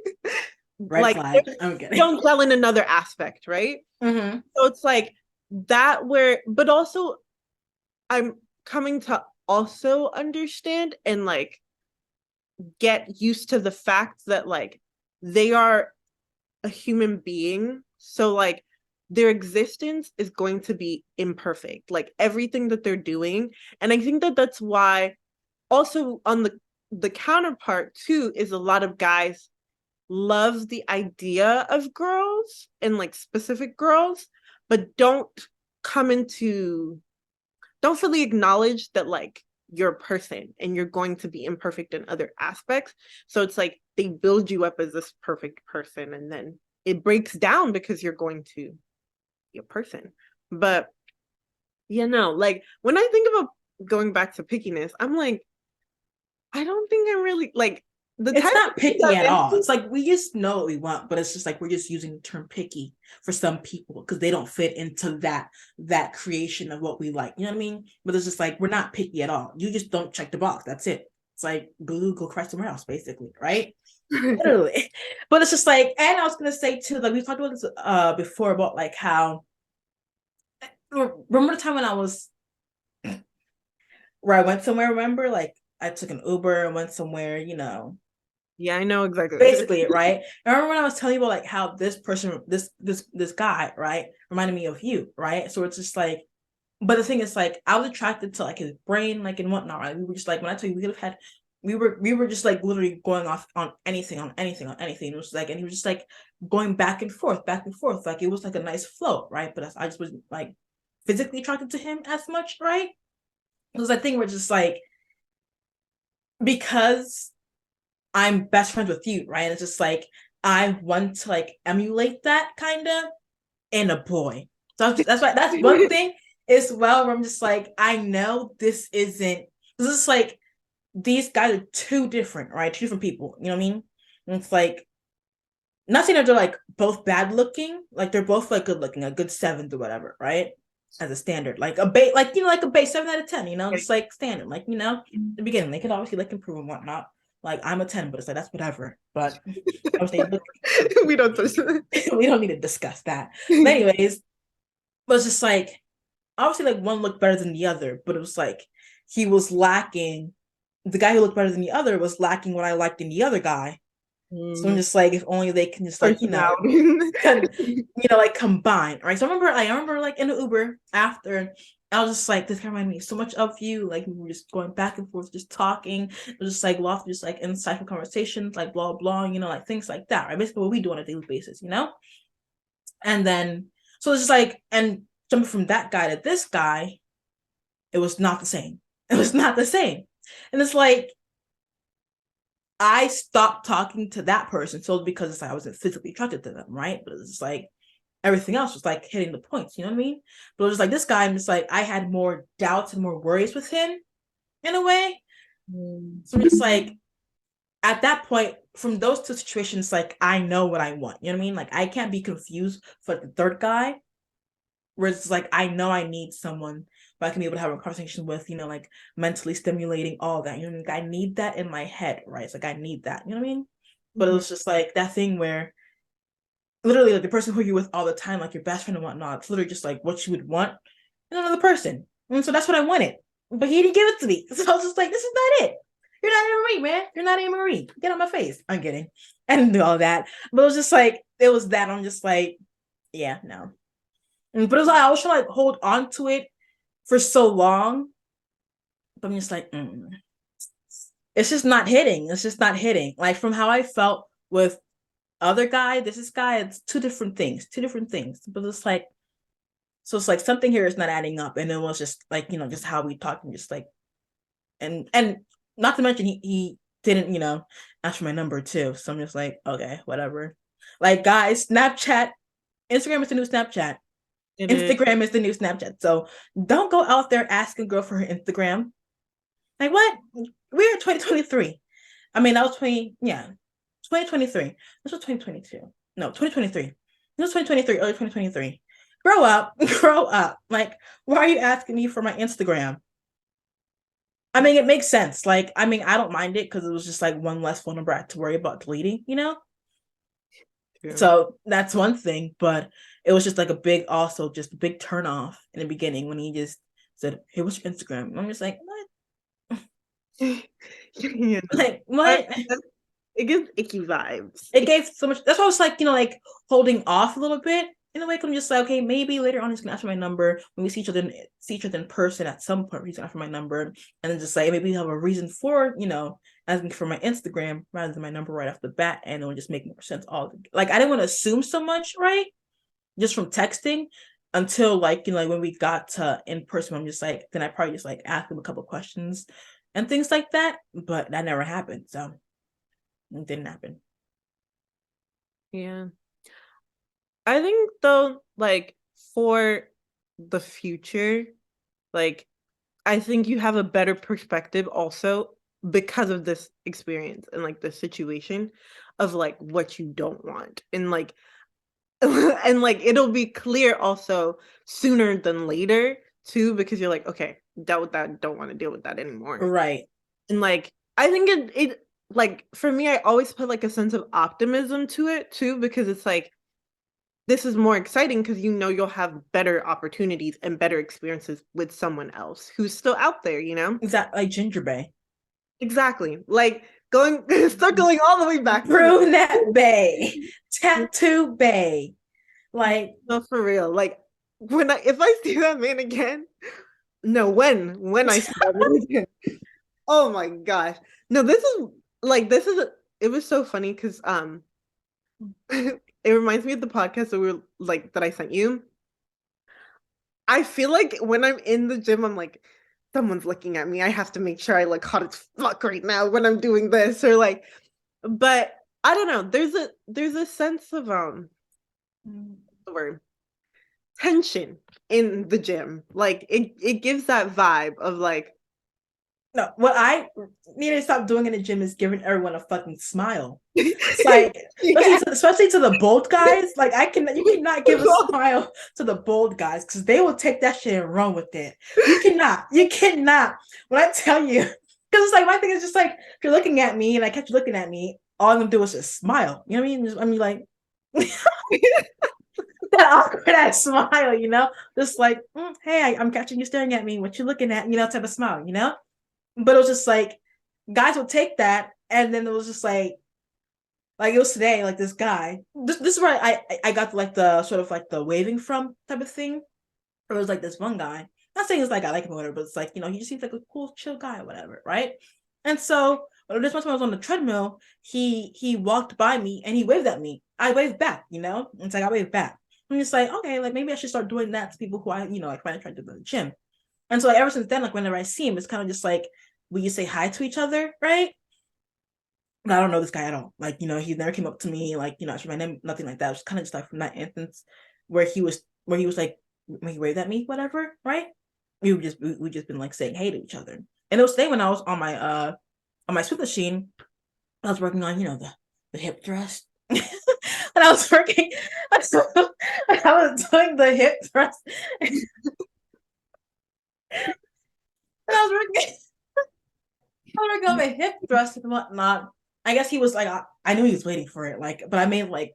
Red like flag. I'm kidding. don't tell in another aspect, right? Mm-hmm. So it's like that where, but also I'm coming to also understand and like get used to the fact that like they are a human being. So like their existence is going to be imperfect, like everything that they're doing. And I think that that's why also on the counterpart too is a lot of guys love the idea of girls and like specific girls, but come into don't fully acknowledge that like you're a person and you're going to be imperfect in other aspects. So it's like they build you up as this perfect person and then it breaks down because you're going to be a person. But like when I think about going back to pickiness, I'm like, I don't think I'm really like the It's type not of picky at I'm all. into. It's like we just know what we want, but it's just like we're just using the term picky for some people because they don't fit into that creation of what we like. You know what I mean? But it's just like we're not picky at all. You just don't check the box. That's it. It's like boo, go cry somewhere else, basically, right? Literally. But it's just like, and I was gonna say too, like we talked about this before about like how remember the time when I was where I went somewhere, remember? Like I took an Uber and went somewhere, Yeah, I know exactly. basically, right? I remember when I was telling you about like how this person, this guy, right, reminded me of you, right? So it's just like, but the thing is, like, I was attracted to like his brain, like and whatnot, right? We were just like, when I tell you, we could have had, we were just like literally going off on anything, on anything, on anything. It was like, and he was just like going back and forth, like it was like a nice flow, right? But I just wasn't like physically attracted to him as much, right? Because I think we're just like because I'm best friends with you, right? And it's just like I want to like emulate that kind of in a boy. So that's why that's one thing as well where I'm just like, I know this isn't this is like these guys are too different, right? Two different people. You know what I mean? And it's like not saying that they're like both bad looking, like they're both like good looking, a good 7th or whatever, right? As a standard, like a base, like like a base 7 out of 10, just like standard, like the beginning, they could obviously like improve and whatnot. Like I'm a 10, but it's like that's whatever. But obviously, look, We don't touch we don't need to discuss that. But anyways, but it's just like obviously like one looked better than the other, but it was like he was lacking. The guy who looked better than the other was lacking what I liked in the other guy. So I'm just like, if only they can just like, personality. like combine, right? So I remember like in the Uber after, I was just like, this guy reminded me so much of you. Like we were just going back and forth, just talking. It was just like lots of just like insightful conversations, like blah blah, like things like that, right? Basically what we do on a daily basis. And then so it's just like, and jumping from that guy to this guy, it was not the same. It was not the same. And it's like I stopped talking to that person solely because it's like I wasn't physically attracted to them, right? But it's like everything else was like hitting the points, you know what I mean? But it was like this guy, I'm just like I had more doubts and more worries with him in a way. So I'm just like at that point, from those two situations, like I know what I want. You know what I mean? Like I can't be confused for the third guy. Whereas it's like I know I need someone who I can be able to have a conversation with, like mentally stimulating all that. You know, like I need that in my head, right? It's like I need that. You know what I mean? But it was just like that thing where literally like the person who you're with all the time, like your best friend and whatnot, it's literally just like what you would want in another person. And so that's what I wanted. but he didn't give it to me. So I was just like, this is not it. You're not Anne Marie, man. You're not Anne Marie. Get on my face. I'm kidding. I didn't do all that. But it was just like, it was that. I'm just like, yeah, no. But it was like, I was trying to like hold on to it for so long. But I'm just like, it's just not hitting. It's just not hitting. Like from how I felt with other guy, this guy, it's two different things. Two different things. But it's like, so it's like something here is not adding up. And it was just like, just how we talked and just like, and not to mention he didn't, ask for my number too. So I'm just like, okay, whatever. Like guys, Snapchat, Instagram is the new Snapchat. It is. Instagram is the new Snapchat. So don't go out there asking a girl for her Instagram. Like what? We're 2023. I mean, that was 2023. This was 2022. No, 2023. This was 2023, early 2023. Grow up, grow up. Like, why are you asking me for my Instagram? I mean, it makes sense. Like, I mean, I don't mind it because it was just like one less phone number I had to worry about deleting. True. So that's one thing, but it was just like also just a big turn off in the beginning when he just said, "Hey, what's your Instagram?" And I'm just like, "What? You know. Like what?" It gives icky vibes. It gave so much. That's why I was like, like holding off a little bit in a way. I'm just like, okay, maybe later on he's gonna ask for my number when we see each other in person at some point. He's gonna ask for my number, and then just like maybe have a reason for asking for my Instagram rather than my number right off the bat, and it would just make more sense. All like I didn't want to assume so much, right? Just from texting until like like when we got to in person. I'm just like then I probably just like ask him a couple questions and things like that, but that never happened. So it didn't happen. Yeah. I think though, like for the future, like I think you have a better perspective also because of this experience and like the situation of like what you don't want. And like and like it'll be clear also sooner than later too, because you're like, okay, dealt with that, don't want to deal with that anymore. Right. And like I think it like for me, I always put like a sense of optimism to it too, because it's like this is more exciting because you'll have better opportunities and better experiences with someone else who's still out there. Exactly, like Ginger Bay. Exactly. Like going start going all the way back to Brunette Bay. Tattoo Bay. Like, no, for real. Like if I see that man again, no, when I see that man again. Oh my gosh. No, it was so funny because it reminds me of the podcast that we were like that I sent you. I feel like when I'm in the gym, I'm like, someone's looking at me. I have to make sure I look hot as fuck right now when I'm doing this, or like, but I don't know. There's a sense of the word tension in the gym. Like it gives that vibe of like no, what I need to stop doing in the gym is giving everyone a fucking smile. It's like, especially to the bold guys. Like you cannot give a smile to the bold guys because they will take that shit and run with it. You cannot. When I tell you, because it's like my thing is just like if you're looking at me and I catch you looking at me, all I'm gonna do is just smile. You know what I mean? I mean like that awkward ass smile. Just like, hey, I'm catching you staring at me. What you looking at? Type of smile. But it was just like guys would take that, and then it was just like it was today, like this guy. This is where I got like the sort of like the waving from type of thing. Or it was like this one guy. Not saying it's like I like him or whatever, but it's like he just seems like a cool, chill guy or whatever, right? And so this one time I was on the treadmill, he walked by me and he waved at me. I waved back, It's like I waved back. I'm just like, okay, like maybe I should start doing that to people who I, like when I try to do the gym. And so like ever since then, like whenever I see him, it's kind of just like we you say hi to each other, right? But I don't know this guy at all. Like, he never came up to me, like, actually my name, nothing like that. It was kind of just like from that instance where he was like when he waved at me, whatever, right? We just been like saying hey to each other. And it was today when I was on my Swift machine, I was working on, the hip thrust. And I was working, I was doing the hip thrust. And I was working on my hip thrust and whatnot. I guess he was like, I knew he was waiting for it, like, but I mean, like,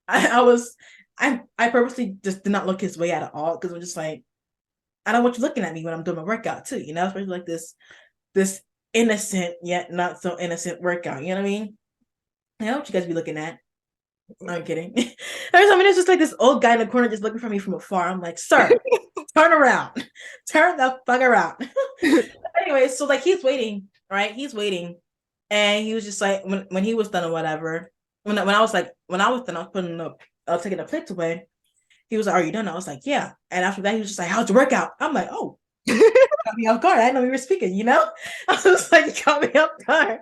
I purposely just did not look his way at all because I'm just like, I don't want you looking at me when I'm doing my workout too, you know, especially like this innocent yet not so innocent workout. You know what I mean? I know what you guys be looking at. No, I'm kidding. There's just like this old guy in the corner just looking for me from afar. I'm like, sir, turn around. Turn the fuck around. Anyway, so like he's waiting, right? He's waiting. And he was just like when he was done or whatever. When I was done, I was I was taking the plates away. He was like, "Are you done?" I was like, "Yeah." And after that, he was just like, "How'd your workout?" I'm like, "Oh, got me off guard. I didn't know we were speaking, you know?" I was like, "You got me off guard."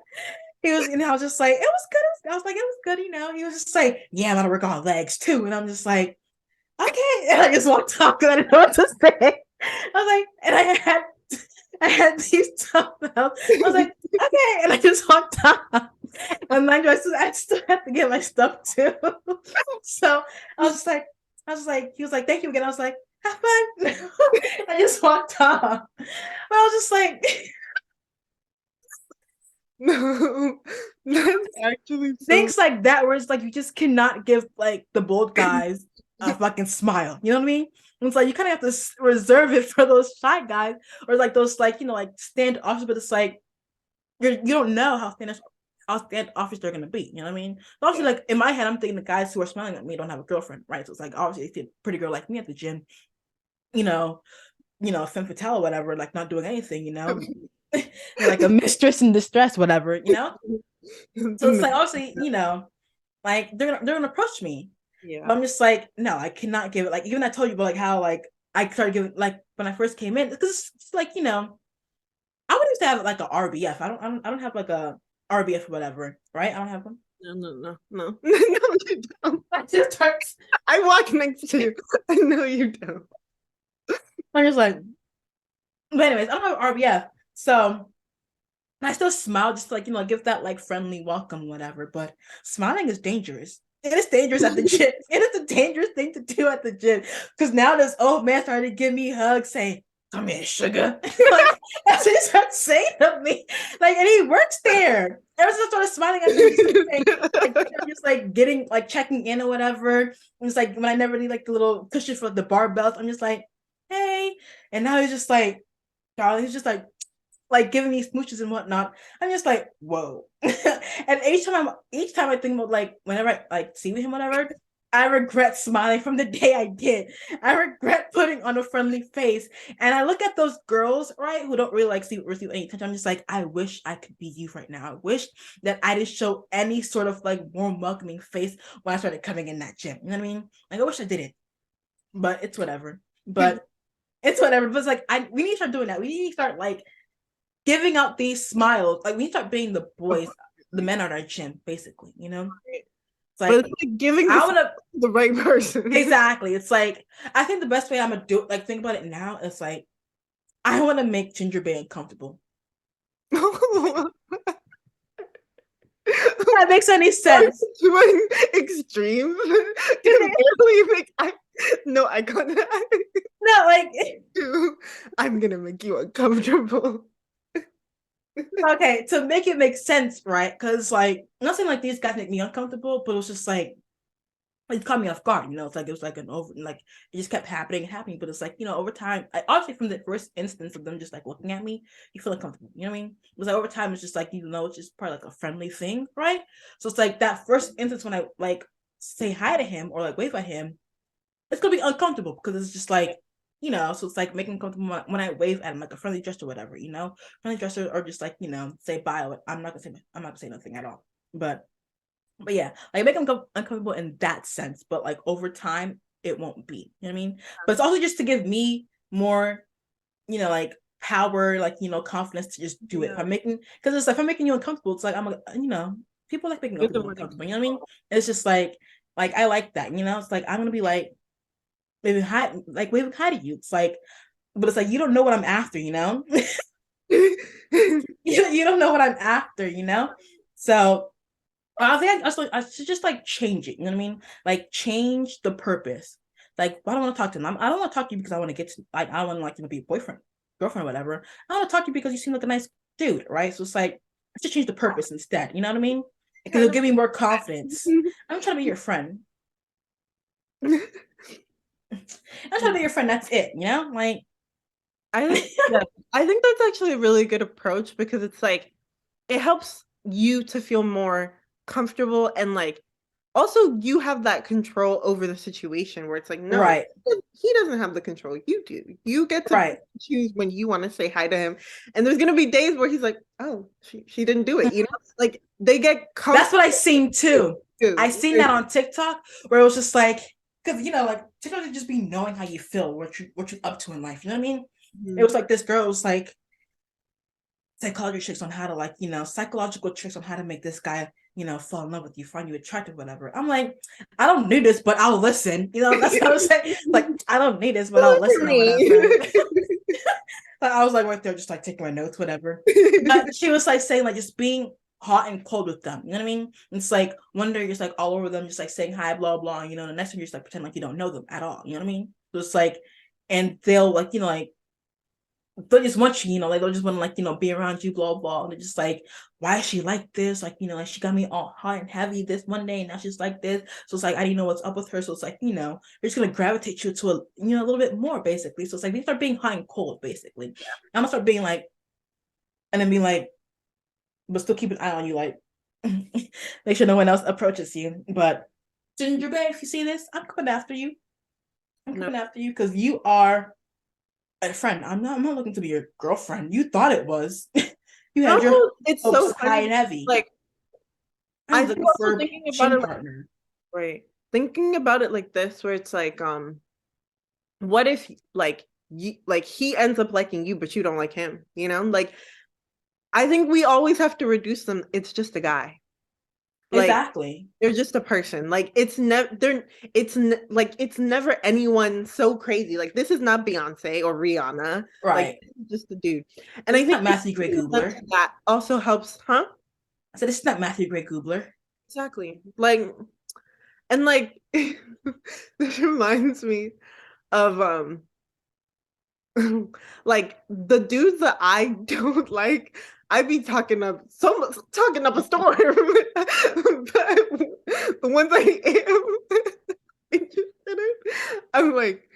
He was, I was just like, "It was good." I was like, "It was good," you know. He was just like, "Yeah, I'm gonna work on legs too," and I'm just like, "Okay." And I just walked off because I didn't know what to say. I was like, and I had these dumbbells. I was like, "Okay," and I just walked off. And mind you, I still have to get my stuff too. So I was just like, he was like, "Thank you again." I was like, "Have fun." I just walked off. But I was just like, No, that's actually so. things like that where it's like you just cannot give like the bold guys a fucking smile. You know what I mean? And it's like you kind of have to reserve it for those shy guys or like those like like standoffish, but it's like you don't know how standoffish they're gonna be. You know what I mean? So obviously, like in my head, I'm thinking the guys who are smiling at me don't have a girlfriend, right? So it's like obviously they see a pretty girl like me at the gym, you know, femme fatale or whatever, like not doing anything, like a mistress in distress, whatever, So it's like obviously, like they're gonna approach me. Yeah. But I'm just like, no, I cannot give it. Like even I told you about like how like I started giving like when I first came in, because it's like, I would used to have like a RBF. I don't have like a RBF or whatever, right? I don't have one. No, no, no, no. No, you don't. I just start I walk next to you. I know you don't. I'm just like, but anyways, I don't have RBF. So I still smile just to, like, give that like friendly welcome, whatever. But smiling is dangerous. It is dangerous at the gym. It is a dangerous thing to do at the gym. Because now this old man started to give me hugs saying, "Come here, sugar." Like that's what he started saying to me. Like, and he works there. Ever since I started smiling at him, just like getting like checking in or whatever. And it's like when I never need like the little cushion for the barbells, I'm just like, "Hey." And now he's just like, Charlie, he's just like giving me smooches and whatnot. I'm just like, whoa. And each time I think about like whenever I like see him, whatever, I regret smiling from the day I did. I regret putting on a friendly face. And I look at those girls, right, who don't really like receive any attention. I'm just like, I wish I could be you right now. I wish that I didn't show any sort of like warm, welcoming face when I started coming in that gym. You know what I mean? Like I wish I didn't. But it's whatever. But it's whatever. But it's like we need to start doing that. We need to start like giving out these smiles. Like we start being the boys, the men at our gym, basically, It's But like it's like giving I wanna the right person. exactly. It's like I think the best way I'm gonna do like think about it now is like I wanna make Ginger Bay uncomfortable. That makes any sense. Doing extreme can barely make no eye contact. No, like I'm gonna make you uncomfortable. okay, to make it make sense, right? Because like nothing like these guys make me uncomfortable, but it was just like it caught me off guard, It's like it was like an over, like it just kept happening and happening. But it's like over time, obviously from the first instance of them just like looking at me, you feel uncomfortable. You know what I mean? It was like over time, it's just like it's just probably like a friendly thing, right? So it's like that first instance when I like say hi to him or like wave at him, it's gonna be uncomfortable because it's just like so it's like making comfortable when I wave at him like a friendly gesture or whatever, friendly gesture or just like say bye. I'm not gonna say nothing at all, but yeah, like make them uncomfortable in that sense. But like over time, it won't be. You know what I mean? But it's also just to give me more, like power, like confidence to just do it. If I'm making because it's like if I'm making you uncomfortable, it's like people like making other people uncomfortable. You know what I mean? It's just like I like that. It's like I'm gonna be like maybe hi, like waving hi to you. It's like, but it's like you don't know what I'm after. You don't know what I'm after. So I think I should just like change it. You know what I mean? Like change the purpose. Like why do I want to talk to them? I don't want to talk to you because I want to get to like I want to like be a boyfriend, girlfriend, whatever. I want to talk to you because you seem like a nice dude, right? So it's like let's just change the purpose instead. You know what I mean? Because it'll give me more confidence. I'm trying to be your friend. I'm trying to be your friend. That's it. Like I think yeah, I think that's actually a really good approach because it's like it helps you to feel more comfortable and like also you have that control over the situation where it's like no, Right, he doesn't have the control. You do. You get to right. choose when you want to say hi to him. And there's gonna be days where he's like, oh, she didn't do it, you know? Like they get That's what I comfortable seen too. I too. seen that on TikTok where it was just like, because like TikTok would just be knowing how you feel, what you're up to in life. You know what I mean? It Mhm. was like this girl was like psychology tricks on how to like, psychological tricks on how to make this guy, fall in love with you, find you attractive, whatever. I'm like, I don't need this, but I'll listen. That's what I was saying. Like, I don't need this, but I'll Look at listen or me. whatever. But I was like right there, just like taking my notes, whatever. But she was like saying like just being hot and cold with them. You know what I mean? It's like one day you're just like all over them, just like saying hi, blah blah. The next one you're just like pretend like you don't know them at all. You know what I mean? So it's like, and they'll like like they just want you, like they'll just want to like be around you, blah blah. And they're just like, why is she like this? Like like she got me all hot and heavy this one day, and now she's like this. So it's like I didn't know what's up with her. So it's like they're just gonna gravitate you to a little bit more basically. So it's like they start being hot and cold basically. I'm gonna start being like, and then be like, but still keep an eye on you, like make sure no one else approaches you. But Ginger Bay, if you see this, I'm coming after you. I'm No. coming after you because you are a friend. I'm not looking to be your girlfriend. You thought it was. You had your Also, it's hopes so high funny and because, heavy. like I I'm think looking also for a thinking about gym it like partner. right. Thinking about it like this, where it's like, what if like you like he ends up liking you, but you don't like him, you know? Like I think we always have to reduce them. It's just a guy. Like Exactly. they're just a person. Like it's never they're like it's never anyone so crazy. Like this is not Beyonce or Rihanna. Like Right. this is just a dude. And I It's think not Matthew Gray Goobler. that also helps, huh? I said it's not Matthew Gray Goobler. Exactly. Like and like this reminds me of like the dudes that I don't like, I be talking up a storm. But the ones I am interested in, I'm like,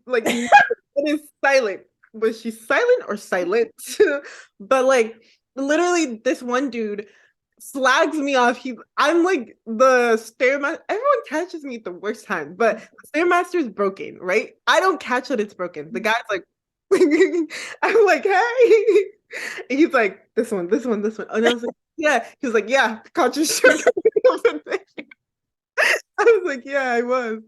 like it is silent. Was she silent or silent? But like literally this one dude flags me off. I'm like the stairmaster. Everyone catches me at the worst time, but the stairmaster is broken, right? I don't catch that it's broken. The guy's like, I'm like, hey, and he's like, this one, this one, this one. And I was like, yeah. He was like, yeah, caught your shirt over there. I was like, yeah, I was.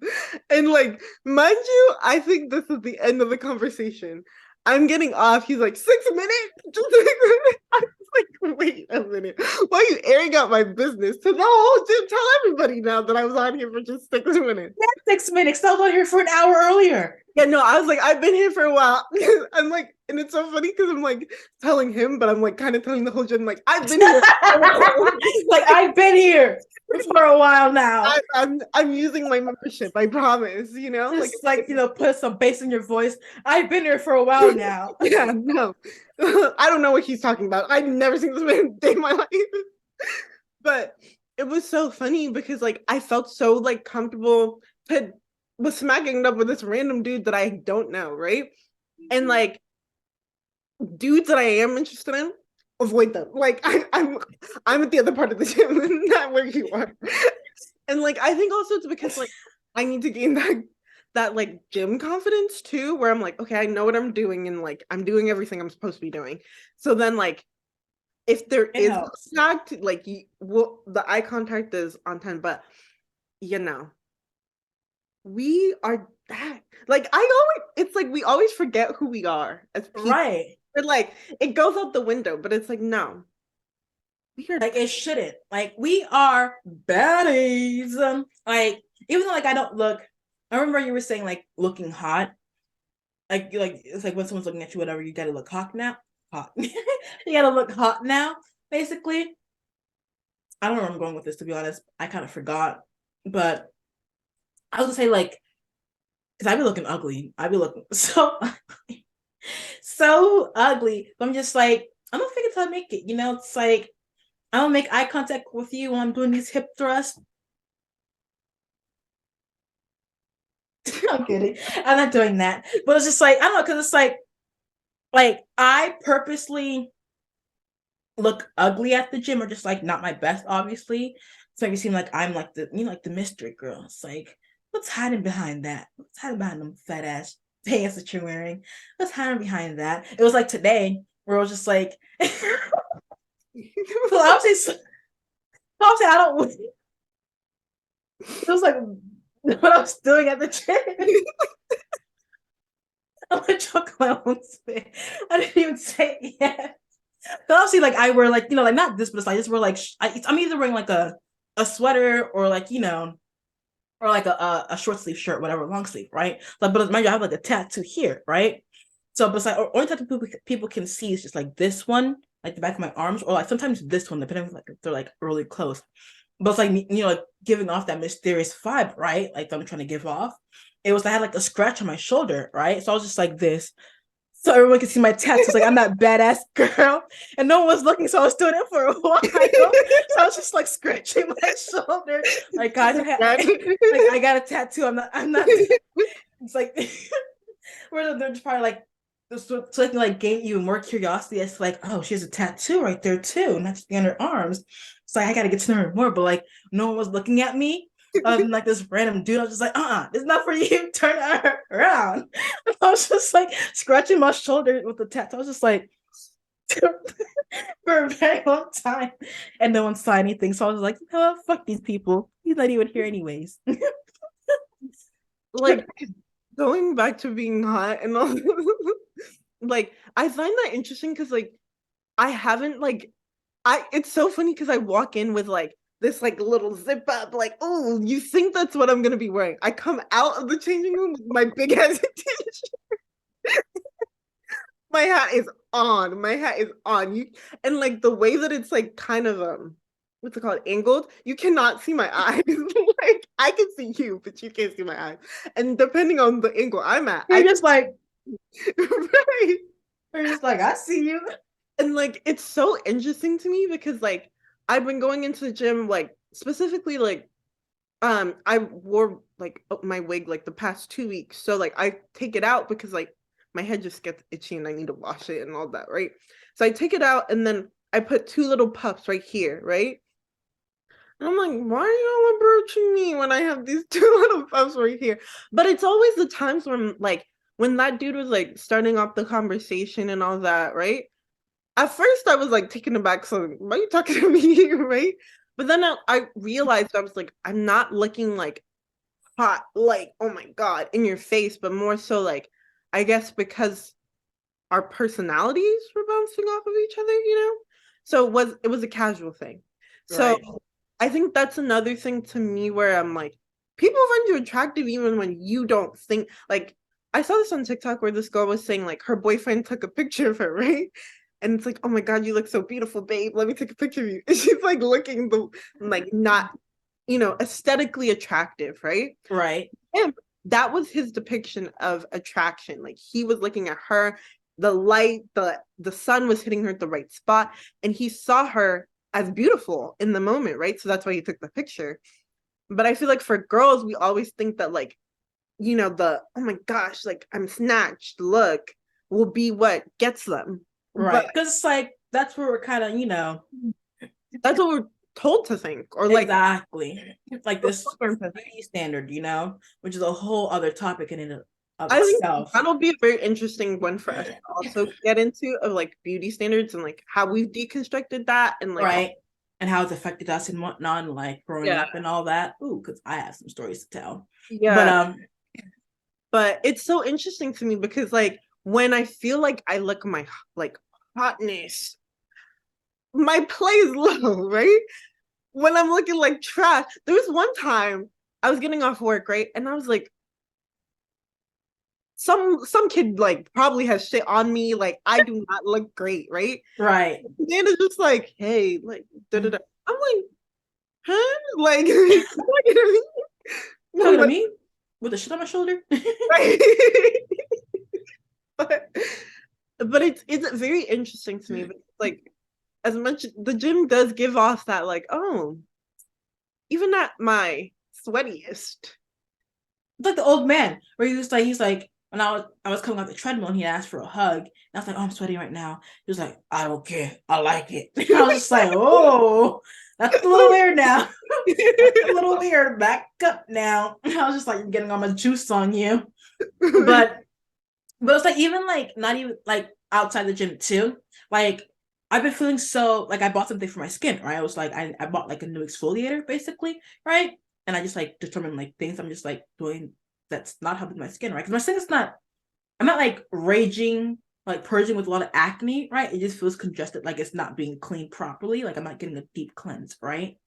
And like, mind you, I think this is the end of the conversation. I'm getting off. He's like, 6 minutes? Just 6 minutes. I was like, wait a minute. Why are you airing out my business to the whole gym? Tell everybody now that I was on here for just 6 minutes. 6 minutes. I was on here for an hour earlier. Yeah, no, I was like, I've been here for a while. I'm like, and it's so funny because I'm like telling him, but I'm like kind of telling the whole gym, like, I've been here. Like I've been here for a while now. I'm using my membership. I promise. Like Just like put some bass in your voice. I've been here for a while now. yeah, no, I don't know what he's talking about. I've never seen this man day in my life. But it was so funny because like I felt so like comfortable to was smacking it up with this random dude that I don't know, right? And like dudes that I am interested in, avoid them. Like I'm at the other part of the gym, not where you are. And like I think also it's because like I need to gain that like gym confidence too, where I'm like, okay, I know what I'm doing and like I'm doing everything I'm supposed to be doing. So then like if there It is helps. contact, like the eye contact is on 10, but you know, we are that like I always it's like we always forget who we are as people. Right. But like it goes out the window, but it's like no, we are Like it shouldn't. Like we are baddies. Like even though like I don't look, I remember you were saying like looking hot. Like it's like when someone's looking at you, whatever, you gotta look hot now. Hot. You gotta look hot now, basically. I don't know where I'm going with this, to be honest. I kind of forgot. But I was gonna say like, because I be looking ugly. I be looking so ugly. So ugly. But I'm just like, I don't think it's how I make it. It's like I don't make eye contact with you when I'm doing these hip thrusts. I'm kidding. I'm not doing that. But it's just like, I don't know, because it's like like I purposely look ugly at the gym, or just like not my best, obviously, to make it seem like I'm like the, you know, like the mystery girl. It's like, what's hiding behind that? What's hiding behind them fat ass pants that you're wearing? What's hiding behind that? It was like today where it was just like, well, obviously I don't. It was like what I was doing at the gym. I'm a chocolate ones. I didn't even say it yet. But obviously, like I wear like, you know, like not this, but it's like I just wear like I'm either wearing like a sweater, or like, you know, or like a short sleeve shirt, whatever, long sleeve, right? Like, but mind you, I have like a tattoo here, right? So, besides, or only tattoo people can see is just like this one, like the back of my arms, or like sometimes this one, depending on like if they're like really close. But it's like, you know, like giving off that mysterious vibe, right? Like I'm trying to give off. It was, I had like a scratch on my shoulder, right? So I was just like this, so everyone could see my tattoos. Like I'm that badass girl, and no one was looking, so I was doing it for a while. So I was just like scratching my shoulder, like guys, like I got a tattoo. I'm not. It's like where they're just probably like, so like, gain even more curiosity as to like, oh, she has a tattoo right there too, not just on her arms. So I got to get to know her more, but like no one was looking at me. Like this random dude, I was just like, it's not for you. Turn her around. I was just like scratching my shoulder with the tattoo. I was just like for a very long time, and no one saw anything. So I was like, oh, fuck these people. He's not even here anyways. Like going back to being hot and all, like I find that interesting because like I haven't like I it's so funny because I walk in with like this like little zip up, like, oh, you think that's what I'm gonna be wearing. I come out of the changing room with my big ass my hat is on. My hat is on. You and like the way that it's like kind of what's it called? Angled. You cannot see my eyes. Like I can see you, but you can't see my eyes. And depending on the angle I'm at, You're just like, right. you're just like, I see you. And like it's so interesting to me because like I've been going into the gym like specifically like I wore like my wig like the past 2 weeks. So like I take it out because like my head just gets itchy and I need to wash it and all that, right? So I take it out and then I put two little puffs right here, right? And I'm like, why are y'all approaching me when I have these two little puffs right here? But it's always the times when like when that dude was like starting off the conversation and all that, right? At first I was like taken aback, so why are you talking to me, right? But then I realized I was like, I'm not looking like hot, like, oh my God, in your face, but more so like, I guess because our personalities were bouncing off of each other, you know? So it was a casual thing. So Right. I think that's another thing to me where I'm like, people find you attractive even when you don't think like I saw this on TikTok where this girl was saying like her boyfriend took a picture of her, right? And it's like, oh my God, you look so beautiful, babe. Let me take a picture of you. And she's like looking the like not, aesthetically attractive, right? Right. And that was his depiction of attraction. Like he was looking at her, the light, the sun was hitting her at the right spot, and he saw her as beautiful in the moment, right? So that's why he took the picture. But I feel like for girls, we always think that like, the oh my gosh, like I'm snatched look will be what gets them. Right. But Because it's like that's where we're kind of, that's what we're told to think, or like exactly like this beauty standard, which is a whole other topic in and of I think itself. that'll be a very interesting one for us to also get into of like beauty standards and like how we've deconstructed that and like Right. And how it's affected us and whatnot, and like growing yeah, up and all that. Ooh, because I have some stories to tell. But yeah. But it's so interesting to me because like when I feel like I look my like hotness, my play is low, right? When I'm looking like trash. There was one time I was getting off work, right? And I was like, some kid like probably has shit on me. Like I do not look great, right? right. And it's just like, hey, like da da da. I'm like, huh? Like, you know what I mean? No, Talking to but me with the shit on my shoulder. right. but it's very interesting to me. But like as much the gym does give off that like, oh, even at my sweatiest. It's like the old man where he's like when I was coming off the treadmill and he asked for a hug. And I was like, oh, I'm sweating right now. He was like, I don't care. I like it. And I was just like, oh, that's a little weird now. That's a little weird. Back up now. I was just like, you're getting all my juice on you. But it's like even like not even like outside the gym too. Like I've been feeling so like I bought something for my skin, right? I was like I bought like a new exfoliator basically, right? And I just like determined like things I'm just like doing that's not helping my skin, right? Because my skin is not, I'm not like raging, like purging with a lot of acne, right? It just feels congested, like it's not being cleaned properly. Like I'm not getting a deep cleanse, right?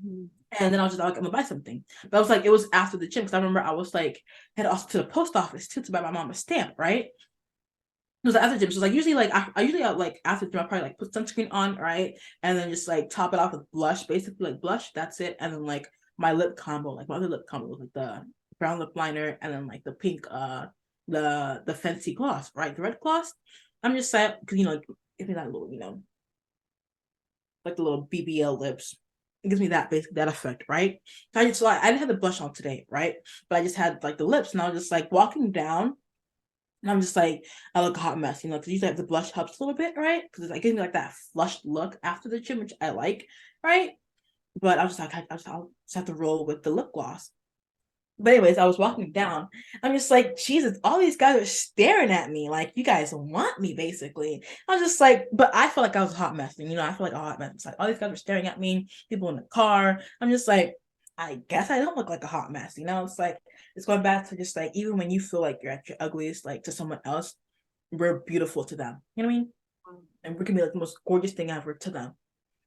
Mm-hmm. And then I was just like, I'm gonna buy something. But I was like, it was after the gym because I remember I was like head also to the post office too to buy my mom a stamp, right? It was like after the gym. So like usually like I usually like after the gym I probably like put sunscreen on, right? And then just like top it off with blush, basically like blush, that's it. And then like my lip combo, like my other lip combo was like the brown lip liner and then like the pink the fancy gloss, right? The red gloss. I'm just saying because like give me that little, like the little BBL lips. It gives me that basically that effect, right? So I didn't have the blush on today, right? But I just had like the lips, and I was just like walking down, and I'm just like, I look a hot mess, because usually the blush helps a little bit, right? Because it like, gives me like that flushed look after the gym, which I like, right? But I was like, I'll just have to roll with the lip gloss. But anyways, I was walking down. I'm just like, Jesus, all these guys are staring at me. Like, you guys want me, basically. I was just like, but I felt like I was a hot mess. And, I feel like a hot mess. It's like, all these guys are staring at me, people in the car. I'm just like, I guess I don't look like a hot mess. It's like, it's going back to just like, even when you feel like you're at your ugliest, like to someone else, we're beautiful to them. You know what I mean? And we can be like the most gorgeous thing ever to them.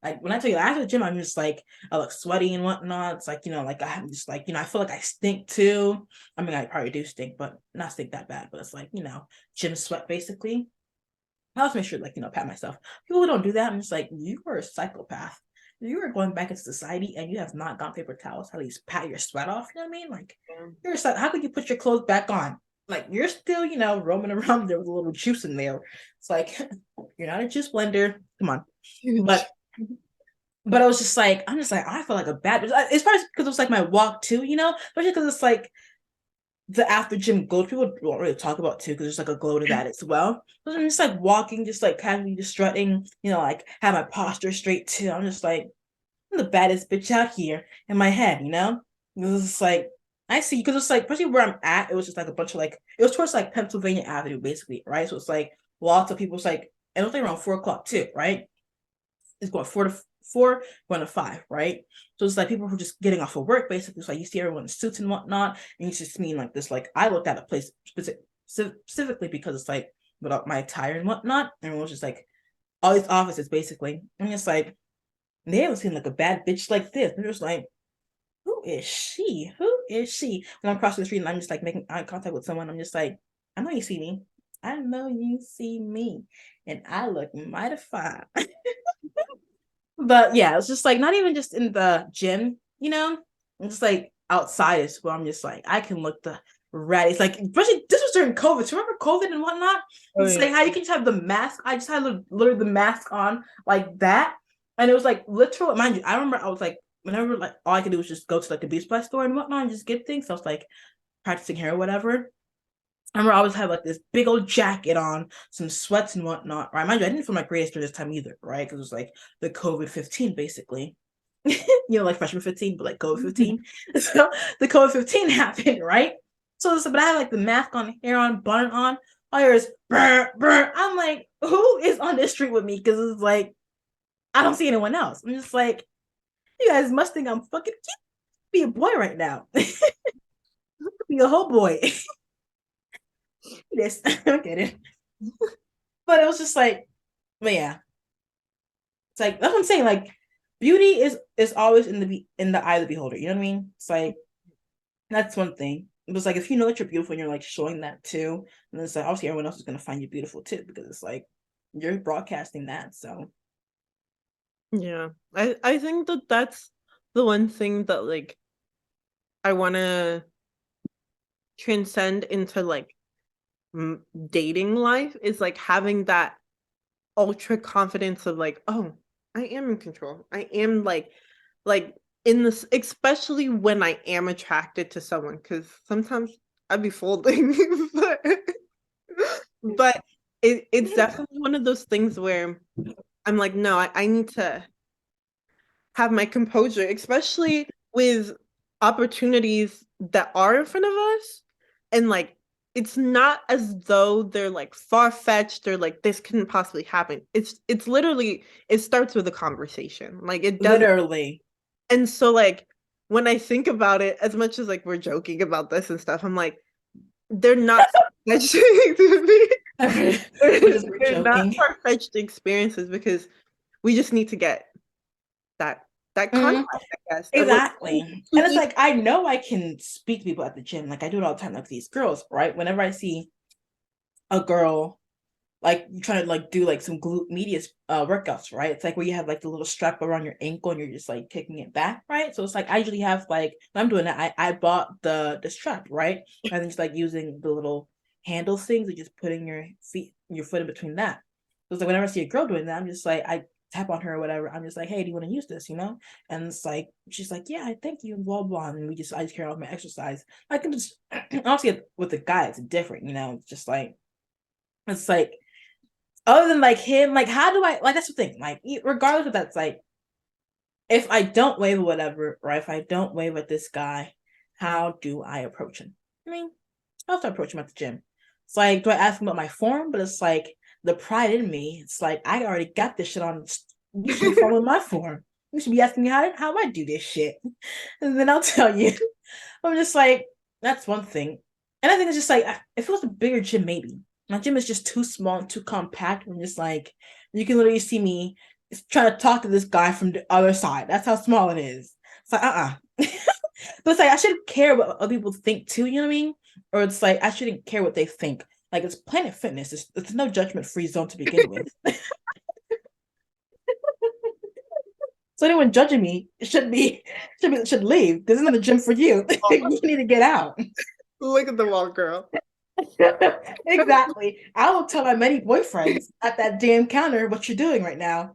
Like when I tell you after the gym, I'm just like I look sweaty and whatnot. It's like like I'm just like I feel like I stink too. I mean I probably do stink, but not stink that bad. But it's like gym sweat basically. I also make sure like pat myself. People who don't do that, I'm just like you are a psychopath. You are going back into society and you have not got paper towels. At least pat your sweat off. You know what I mean? Like you're like how could you put your clothes back on? Like you're still roaming around there with a little juice in there. It's like you're not a juice blender. Come on, but. But I was just like, I feel like a bad bitch. It's probably because it was like my walk too, especially because it's like the after gym glow people won't really talk about too, because there's like a glow to that as well. But I'm just like walking, just like casually just strutting, like have my posture straight too. I'm just like, I'm the baddest bitch out here in my head, It was just like, I see, because it's like, especially where I'm at, it was just like a bunch of like, it was towards like Pennsylvania Avenue, basically, right? So it's like lots of people, it's like, and it was like around 4 o'clock too, right? It's going 4 going to 5, right? So it's like people who are just getting off of work, basically. So like you see everyone in suits and whatnot, and you just mean like this. Like I looked at a place specifically because it's like without my attire and whatnot, and it was just like all these offices basically. And it's like they haven't seen like a bad bitch like this. They're just like, who is she? Who is she? When I'm crossing the street and I'm just like making eye contact with someone, I'm just like, I know you see me. I know you see me, and I look mighty fine. But yeah, it's just like not even just in the gym, I'm just like outside as well. I'm just like I can look the rattiest. Like especially this was during COVID. So remember COVID and whatnot? It's like how you can just have the mask. I just had literally the mask on like that, and it was like literal. Mind you, I remember I was like whenever like all I could do was just go to like the beauty supply store and whatnot and just get things. So I was like practicing hair or whatever. I remember I always had like this big old jacket on, some sweats and whatnot, right? Mind you, I didn't feel my greatest during this time either, right? Because it was like the COVID-15, basically. Like freshman 15, but like COVID-15. So the COVID-15 happened, right? But I had like the mask on, hair on, bonnet on. All I hear is brr, brr. I'm like, who is on this street with me? Because it's like, I don't see anyone else. I'm just like, you guys must think I'm fucking cute. Be a boy right now. Be a whole boy. This, I get it. But it was just like, but yeah, it's like that's what I'm saying. Like, beauty is always in the eye of the beholder. You know what I mean? It's like that's one thing. It was like if you know that you're beautiful and you're like showing that too, and it's like obviously everyone else is gonna find you beautiful too because it's like you're broadcasting that. So Yeah, I think that that's the one thing that like I want to transcend into like dating life is like having that ultra confidence of like, oh, I am in control. I am like in this, especially when I am attracted to someone, because sometimes I'd be folding. But But it's definitely one of those things where I'm like, no, I need to have my composure, especially with opportunities that are in front of us. And like, it's not as though they're like far-fetched or like this couldn't possibly happen. It's literally it starts with a conversation. Like it doesn't. Literally. And so like when I think about it, as much as like we're joking about this and stuff, I'm like, they're not far-fetched to me. We're just They're not joking. far-fetched experiences because we just need to get that Mm, contact, I guess, of like exactly. to And it's each. like I know I can speak to people at the gym. Like I do it all the time, like these girls, right? Whenever I see a girl like you trying to like do like some glute medius workouts, right? It's like where you have like the little strap around your ankle and you're just like kicking it back, right? So it's like I usually have like when I'm doing that, I bought the strap, right? And then just like using the little handle things and just putting your foot in between that. So it's like whenever I see a girl doing that, I'm just like I tap on her or whatever. I'm just like, hey, do you want to use this? You know? And it's like she's like, yeah, thank you, and blah blah. And I just carry on with my exercise. I can just obviously with the guy, it's different, you know. It's just like it's like other than like him, like how do I like that's the thing, like regardless of that's like if I don't wave or whatever, or if I don't wave at this guy, how do I approach him? I mean, I'll start approach him at the gym. It's like, do I ask him about my form? But it's like the pride in me. It's like I already got this shit on. You should be following my form. You should be asking me how I do this shit, and then I'll tell you. I'm just like that's one thing, and I think it's just like if it was a bigger gym, maybe my gym is just too small and too compact. I'm just like you can literally see me trying to talk to this guy from the other side. That's how small it is. It's like but it's like I shouldn't care what other people think too. You know what I mean? Or it's like I shouldn't care what they think. Like it's Planet Fitness. It's no judgment free zone to begin with. So anyone judging me should leave. This isn't a gym for you. You need to get out. Look at the wall, girl. Exactly. I will tell my many boyfriends at that damn counter what you're doing right now.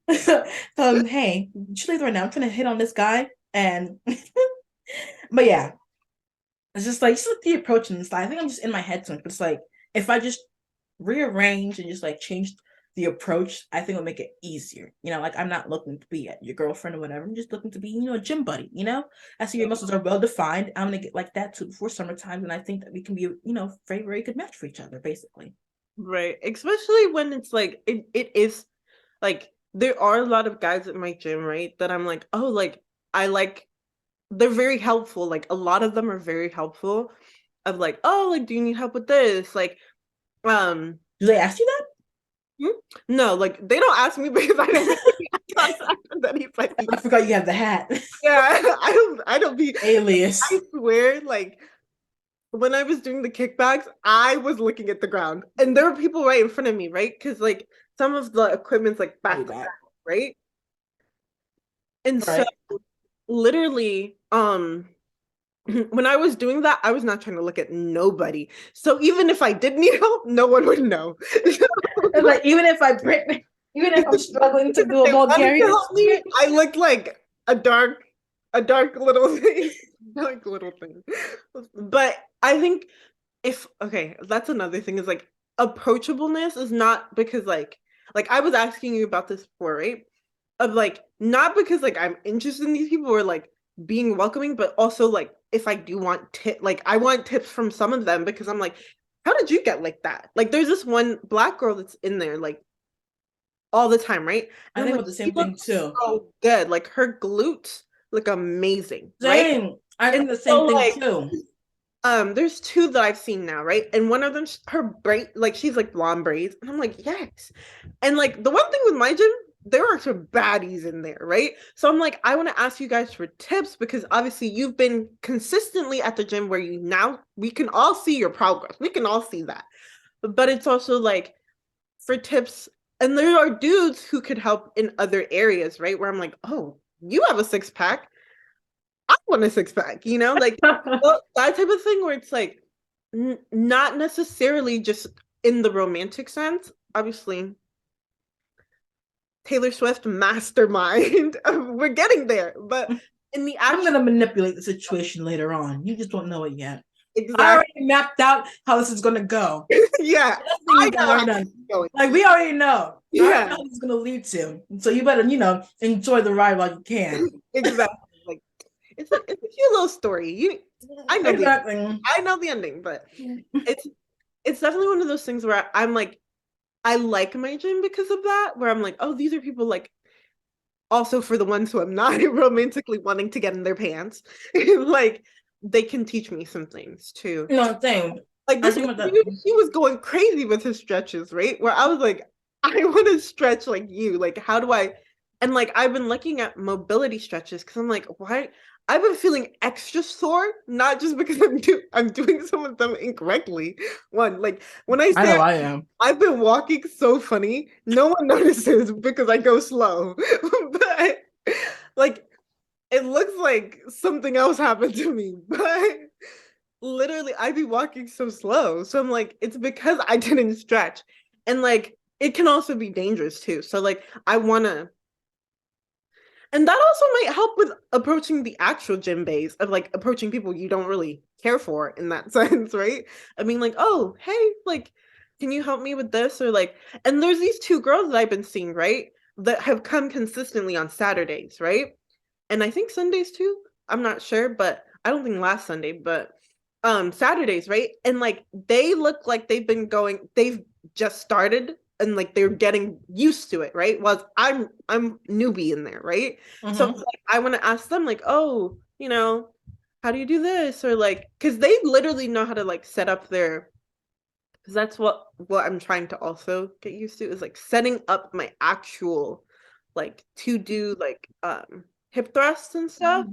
Hey, you leave right now. I'm trying to hit on this guy. And but yeah, it's just like the approach and stuff. I think I'm just in my head so much, but it's like if I just rearrange and just like change the approach, I think it'll make it easier. You know, like I'm not looking to be your girlfriend or whatever. I'm just looking to be, a gym buddy, you know? I see your muscles are well defined. I'm gonna get like that too before summertime. And I think that we can be, very, very good match for each other, basically. Right. Especially when it's like it is like there are a lot of guys at my gym, right? That I'm like, oh, like I like they're very helpful. Like a lot of them are very helpful of like, oh, like do you need help with this? Like, um, Do they ask you that? hmm? No, like they don't ask me because I don't really contact and then he's like, I forgot you have the hat. yeah, I don't be I Alias. swear, like when I was doing the kickbacks, I was looking at the ground and there were people right in front of me, right? Because like some of the equipment's like I'll be back to back, back. right? And so Right. literally, when I was doing that, I was not trying to look at nobody. So even if I did need help, no one would know. It's like even if I'm struggling to If do a they wanted to Bulgarian help me, split. I looked like a dark little thing. Dark little thing. But I think if okay, that's another thing is like approachableness is not because like I was asking you about this before, right? Of like not because like I'm interested in these people or like being welcoming, but also like if I do want like I want tips from some of them because I'm like, how did you get like that? Like there's this one black girl that's in there like all the time, right? I And I'm think like, about the she same thing looks too. so good. Like her glutes look amazing, right? Same. I And think the so same thing like too. there's two that I've seen now, right? And one of them, her braid, like she's like blonde braids, and I'm like, yes. And like the one thing with my gym, there are some baddies in there, right? So I'm like, I want to ask you guys for tips because obviously you've been consistently at the gym where you now we can all see your progress. We can all see that. But it's also like for tips, and there are dudes who could help in other areas, right? Where I'm like, oh, you have a six pack. I want a six pack, like well, that type of thing where it's like not necessarily just in the romantic sense. Obviously, Taylor Swift mastermind. We're getting there, but in the I'm actual gonna manipulate the situation later on. You just don't know it yet. I exactly. already mapped out how this is gonna go. Yeah, That's the thing I is that know I how already this done. is going. Like we already know. I already Yeah, know how this is gonna lead to. So you better, enjoy the ride while you can. exactly. Like it's a cute little story. I know the Exactly. I know the ending, but it's it's definitely one of those things where I'm like I like my gym because of that. Where I'm like, oh, these are people like also for the ones who I'm not romantically wanting to get in their pants, like they can teach me some things too. No thing. Like I this think one about that. dude, he was going crazy with his stretches, right? Where I was like, I want to stretch like you. Like, how do I? And like, I've been looking at mobility stretches because I'm like, why? I've been feeling extra sore, not just because I'm doing some of them incorrectly. One, like when I I say know I am. I've been walking so funny, no one notices because I go slow. But like it looks like something else happened to me, but literally I'd be walking so slow. So I'm like, it's because I didn't stretch. And like it can also be dangerous too. So like I wanna and that also might help with approaching the actual gym base of like approaching people you don't really care for in that sense, right? I mean, like, oh, hey, like, can you help me with this? Or like, and there's these two girls that I've been seeing, right? That have come consistently on Saturdays, right? And I think Sundays too. I'm not sure, but I don't think last Sunday, but Saturdays, right? And like they look like they've just started and like they're getting used to it, right? While I'm newbie in there, right? So it's Mm-hmm. like I want to ask them like, "Oh, how do you do this?" Or like cuz they literally know how to like set up their cuz that's what I'm trying to also get used to is like setting up my actual like to do like hip thrusts and stuff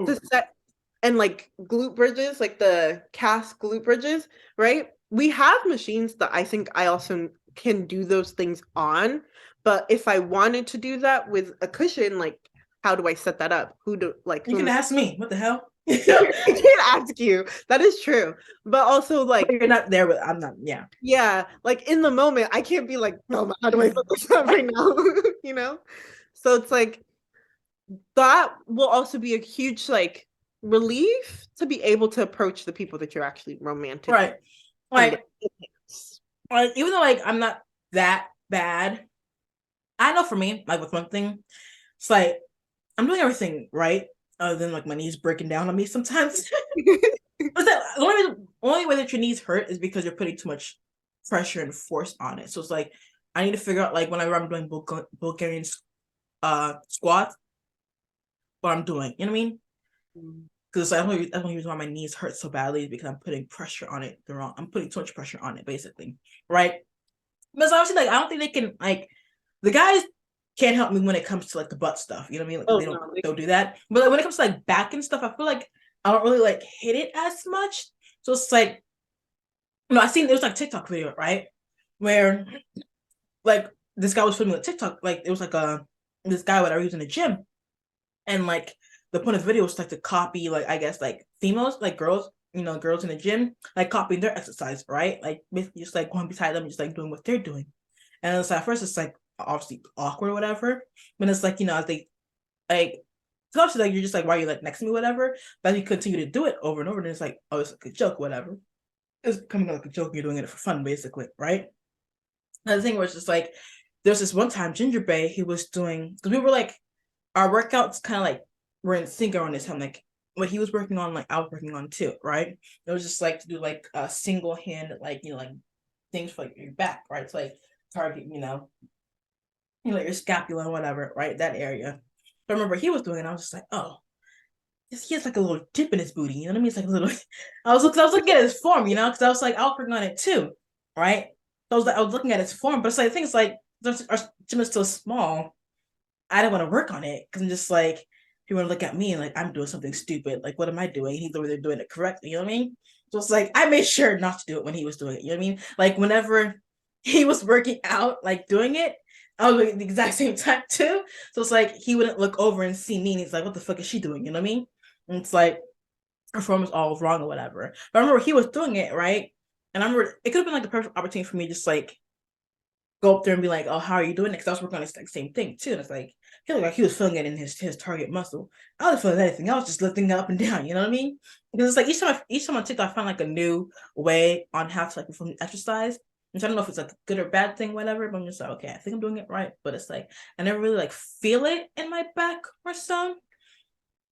to Oh. set and like glute bridges, like the cast glute bridges, right? We have machines that I think I also can do those things on, but if I wanted to do that with a cushion, like how do I set that up? You Who am can I? ask me. What the hell? I can't ask you. That is true. But also like You're not there, but I'm not. Yeah. yeah, like in the moment, I can't be like, no, how do I set this up right now? you know? So it's like that will also be a huge like relief to be able to approach the people that you're actually romantically Right. trying to Like, even though like I'm not that bad, I know for me, like with one thing, it's like I'm doing everything right, other than like my knees breaking down on me sometimes. But the only way that your knees hurt is because you're putting too much pressure and force on it. So it's like I need to figure out like whenever I'm doing Bulgarian squats, what I'm doing. You know what I mean? Because that's one reason why my knees hurt so badly is because I'm putting pressure on it the wrong. I'm putting too much pressure on it, basically, right? Because obviously, like I don't think they can like the guys can't help me when it comes to like the butt stuff. You know what I mean? Like Oh they don't no. don't do that. But like when it comes to like back and stuff, I feel like I don't really like hit it as much. So it's like I seen there was like TikTok video, right? Where like this guy was filming a TikTok, like it was like this guy whatever he was in the gym, and like the point of the video was like to copy like I guess like females like girls girls in the gym like copying their exercise, right? Like basically just like going beside them, just like doing what they're doing. And it's at first it's like obviously awkward or whatever, but it's like as they like it's obviously like you're just like why are you like next to me whatever, but you continue to do it over and over and it's like oh it's like a joke whatever, it's coming like a joke, you're doing it for fun basically, right? And the thing was just like there's this one time Ginger Bay he was doing because we were like our workouts kind of like were in sync around this time. Like what he was working on, like I was working on too, right? It was just like to do like a single hand, like like things for like your back, right? To like target, like your scapula and whatever, right? That area. But I remember he was doing it. I was just like, oh, he has like a little dip in his booty. You know what I mean? It's like a little. I was looking at his form, because I was like, I was working on it too, right? So I was looking at his form, but it's like the thing is like our gym is so small I didn't want to work on it because I'm just like, you want to look at me and like I'm doing something stupid. Like, what am I doing? He's over there doing it correctly. You know what I mean? So it's like I made sure not to do it when he was doing it. You know what I mean? Like whenever he was working out, like doing it, I was doing it at the exact same time too. So it's like he wouldn't look over and see me and he's like, what the fuck is she doing? You know what I mean? And it's like her form is all wrong or whatever. But I remember he was doing it, right? And I remember it could have been like the perfect opportunity for me just like go up there and be like, "Oh, how are you doing?" Because I was working on this like same thing too. And it's like he looked like he was feeling it in his target muscle. I wasn't feeling anything. I was just lifting it up and down. You know what I mean? Because it's like each time I TikTok, I find like a new way on how to like perform exercise. Which I don't know if it's like a good or bad thing, whatever. But I'm just like, okay, I think I'm doing it right. But it's like I never really like feel it in my back or so.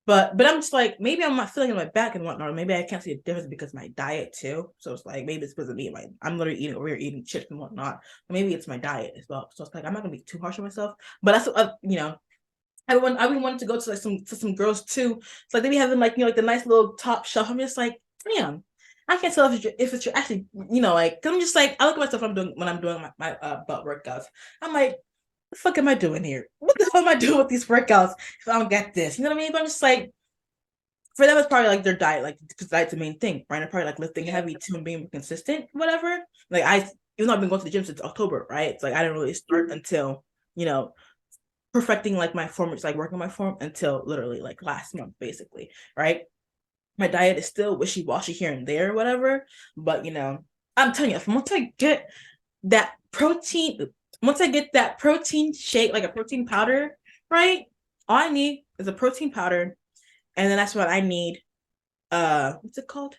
But I'm just like, maybe I'm not feeling in my back and whatnot. Or maybe I can't see a difference because of my diet too. So it's like maybe it's because of me. I'm literally eating over here eating chips and whatnot. Or maybe it's my diet as well. So it's like I'm not gonna be too harsh on myself. But that's I really wanted to go to like some girls too. It's like they be having like like the nice little top shelf. I'm just like, damn. I can't tell if it's your actually like cause I'm just like I look at myself when I'm doing my butt workouts. I'm like, the fuck am I doing here? What the hell am I doing with these workouts if I don't get this? You know what I mean? But I'm just like, for them, it's probably like their diet, like because diet's the main thing, right? They're probably like lifting heavy too and being consistent, whatever. Like even though I've been going to the gym since October, right? It's like I didn't really start until perfecting like my form, it's like working my form until literally like last month, basically, right? My diet is still wishy-washy here and there, whatever. But I'm telling you, once I get that protein, once I get that protein shake, like a protein powder, right? All I need is a protein powder, and then that's what I need. What's it called?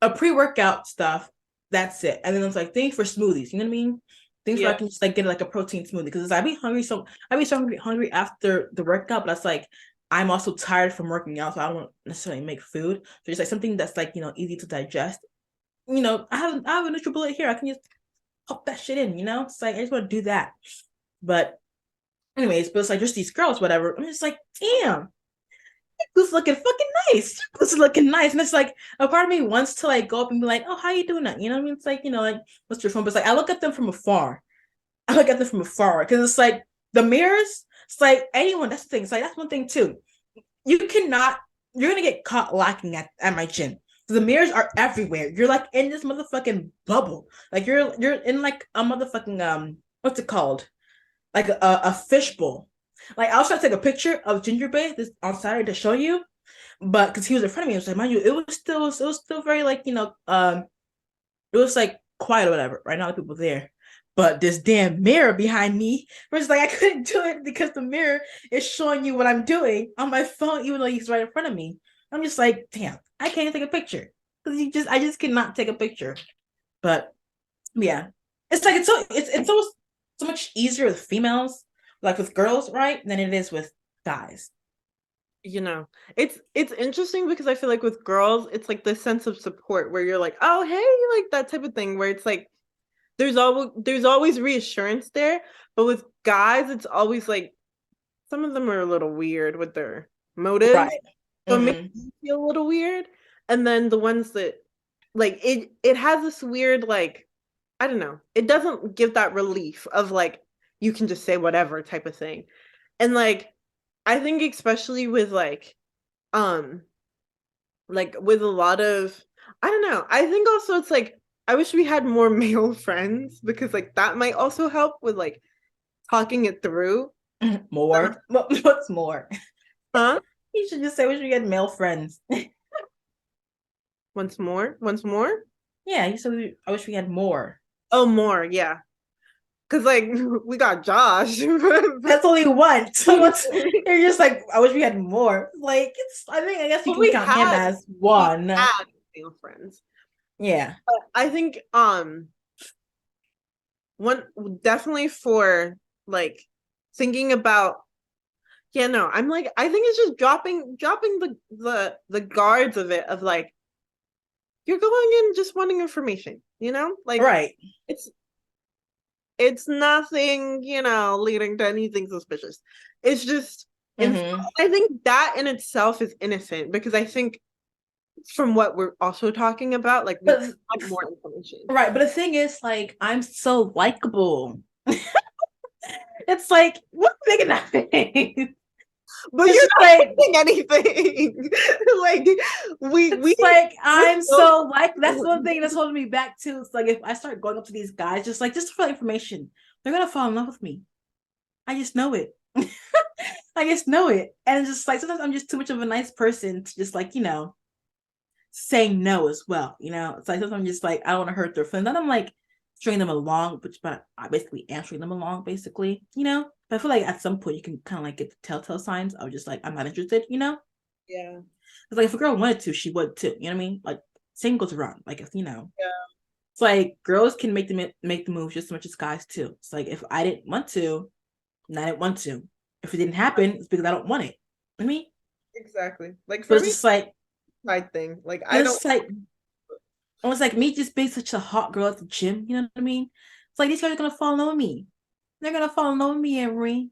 A pre-workout stuff. That's it. And then it's like things for smoothies. You know what I mean? Things where I Yeah. can just like get like a protein smoothie because I be hungry. So I be so hungry after the workout, but that's like I'm also tired from working out, so I don't necessarily make food. So just like something that's like easy to digest. I have a NutriBullet here. I can just pop that shit in. It's like I just want to do that. But anyways, but it's like just these girls, whatever. I'm just like, damn, who's looking fucking nice. Who's looking nice. And it's like a part of me wants to like go up and be like, oh, how you doing that? You know what I mean? It's like, like, what's your phone? But it's like I look at them from afar. I look at them from afar because it's like the mirrors, it's like anyone, that's the thing. It's like that's one thing too. You're gonna get caught lacking at my gym. The mirrors are everywhere. You're like in this motherfucking bubble. Like you're in like a motherfucking what's it called? Like a fishbowl. Like I was trying to take a picture of Ginger Bay this on Saturday to show you, but because he was in front of me, I was like, mind you, it was still very like it was like quiet or whatever. Right now, the people there, but this damn mirror behind me, where it's like I couldn't do it because the mirror is showing you what I'm doing on my phone, even though he's right in front of me. I'm just like, damn, I can't take a picture because I just cannot take a picture. But yeah, it's like it's so much easier with females, like with girls, right, than it is with guys. It's interesting because I feel like with girls, it's like the sense of support where you're like, oh hey, like that type of thing where it's like there's always reassurance there. But with guys, it's always like some of them are a little weird with their motives. Right. So it makes Mm-hmm. me feel a little weird. And then the ones that like it has this weird like I don't know. It doesn't give that relief of like you can just say whatever type of thing. And like I think especially with um like with a lot of I don't know. I think also it's like I wish we had more male friends because like that might also help with like talking it through. More. What's more? Huh? You should just say we should get male friends. Once more? Once more? Yeah, you said I wish we had more. Oh, more, yeah. Cause like we got Josh. That's only one. So what's you're just like, I wish we had more. Like I guess you But can count him as we one. had male friends. Yeah. But I think one definitely for like thinking about yeah, no, I'm like I think it's just dropping the guards of it of like you're going in just wanting information, Like Right. it's it's nothing, leading to anything suspicious. It's just Mm-hmm. I think that in itself is innocent because I think from what we're also talking about, like we But want more information. right, but the thing is, like, I'm so likable. It's like, what's big enough? It's But you're just not like fixing anything. Like we it's like we're I'm so so like that's one thing that's holding me back too. It's like if I start going up to these guys just for information, they're gonna fall in love with me. I just know it. I just know it. And it's just like sometimes I'm just too much of a nice person to just like, say no as well. It's like sometimes I'm just like I don't want to hurt their feelings. And I'm like string them along, but I basically am stringing them along, basically, you know. But I feel like at some point you can kind of like get the telltale signs of just like I'm not interested, you know. Yeah. It's like if a girl wanted to, she would too. You know what I mean? Like same goes around. Like if you know, Yeah. it's like girls can make the move just as much as guys too. It's like if I didn't want to, then I didn't want to. If it didn't happen, it's because I don't want it. I mean, Exactly. Like but for it's me, just like pride thing. Like I don't. it's like almost like me just being such a hot girl at the gym. You know what I mean? It's like these guys are gonna fall in love with me. They're gonna fall in love with me, Emery.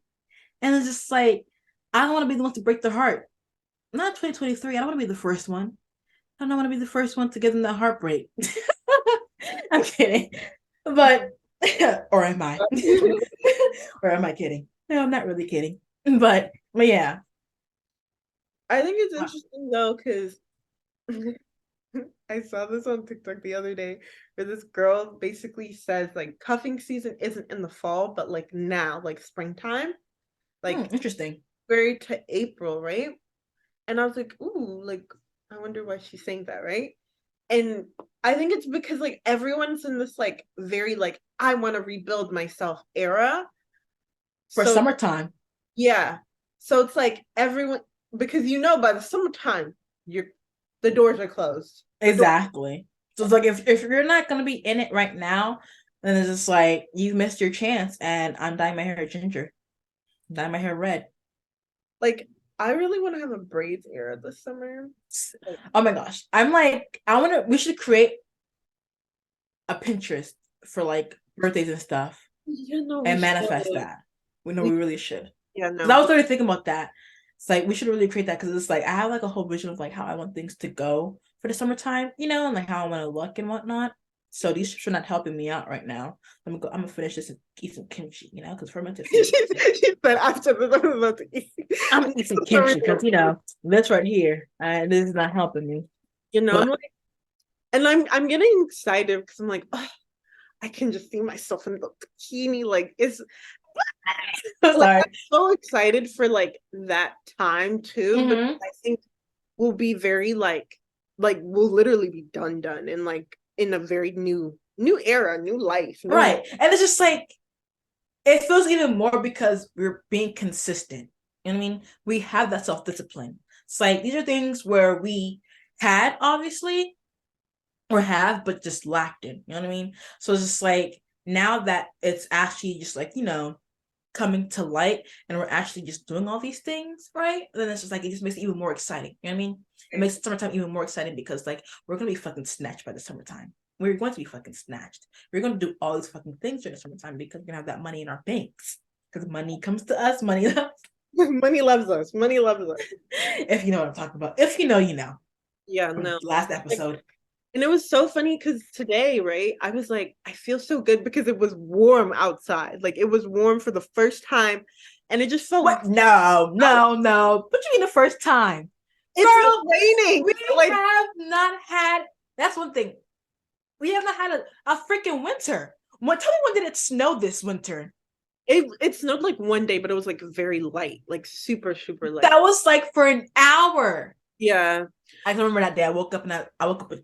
And it's just like I don't want to be the one to break their heart. Not 2023. I don't want to be the first one. I don't want to be the first one to give them that heartbreak. I'm kidding. But or am I? Or am I kidding? No, I'm not really kidding. But yeah. I think it's interesting though, because I saw this on TikTok the other day where this girl basically says like cuffing season isn't in the fall, but like now, like springtime, like Interesting. February to April, right? And I was like, ooh, like I wonder why she's saying that, right? And I think it's because like everyone's in this like very like I want to rebuild myself era. For So summertime. yeah. So it's like everyone because you know by the summertime you're the doors are closed. The door Exactly. So it's like if you're not gonna be in it right now, then it's just like you missed your chance and I'm dyeing my hair ginger. Dyeing my hair red. like I really want to have a braids era this summer. Like, Oh my gosh. I'm like, we should create a Pinterest for like birthdays and stuff you know we and should. manifest that. We know We we really should. yeah, Because I no. was already thinking about that. It's like we should really create that because it's like I have like a whole vision of like how I want things to go for the summertime, you know, and like how I want to look and whatnot. So these tips are not helping me out right now. I'm gonna finish this and eat some kimchi, you know, because fermented food. She said after this I'm about to eat. I'm gonna eat some kimchi because you know this right here, this is not helping me. You know, But I'm like and I'm getting excited because I'm like, oh, I can just see myself in the bikini. Like it's like sorry. I'm so excited for like that time too, because Mm-hmm. I think we'll be very like we'll literally be done and like in a very new era, new life, new Right, and it's just like it feels even more because we're being consistent. You know what I mean? We have that self discipline. It's like these are things where we had obviously or have, but just lacked in. You know what I mean? So it's just like now that it's actually just like, you know, coming to light and we're actually just doing all these things, right? Then it's just like it just makes it even more exciting. You know what I mean? It makes the summertime even more exciting because like we're gonna be fucking snatched by the summertime. We're going to be fucking snatched. We're going to do all these fucking things during the summertime because we're gonna have that money in our banks. Because money comes to us, money money loves us. Money loves us. if you know what I'm talking about. If you know, you know. Yeah, From no. last Like, episode. and it was so funny because today, right? I was like, I feel so good because it was warm outside. Like it was warm for the first time, and it just felt What? No, out. no, no. What you mean the first time? It's Girl, not raining. we Like have not had, that's one thing. We have not had a freaking winter. Tell me when did it snow this winter? it snowed like one day, but it was like very light, like super light. That was like for an hour. Yeah. I can remember that day. I woke up with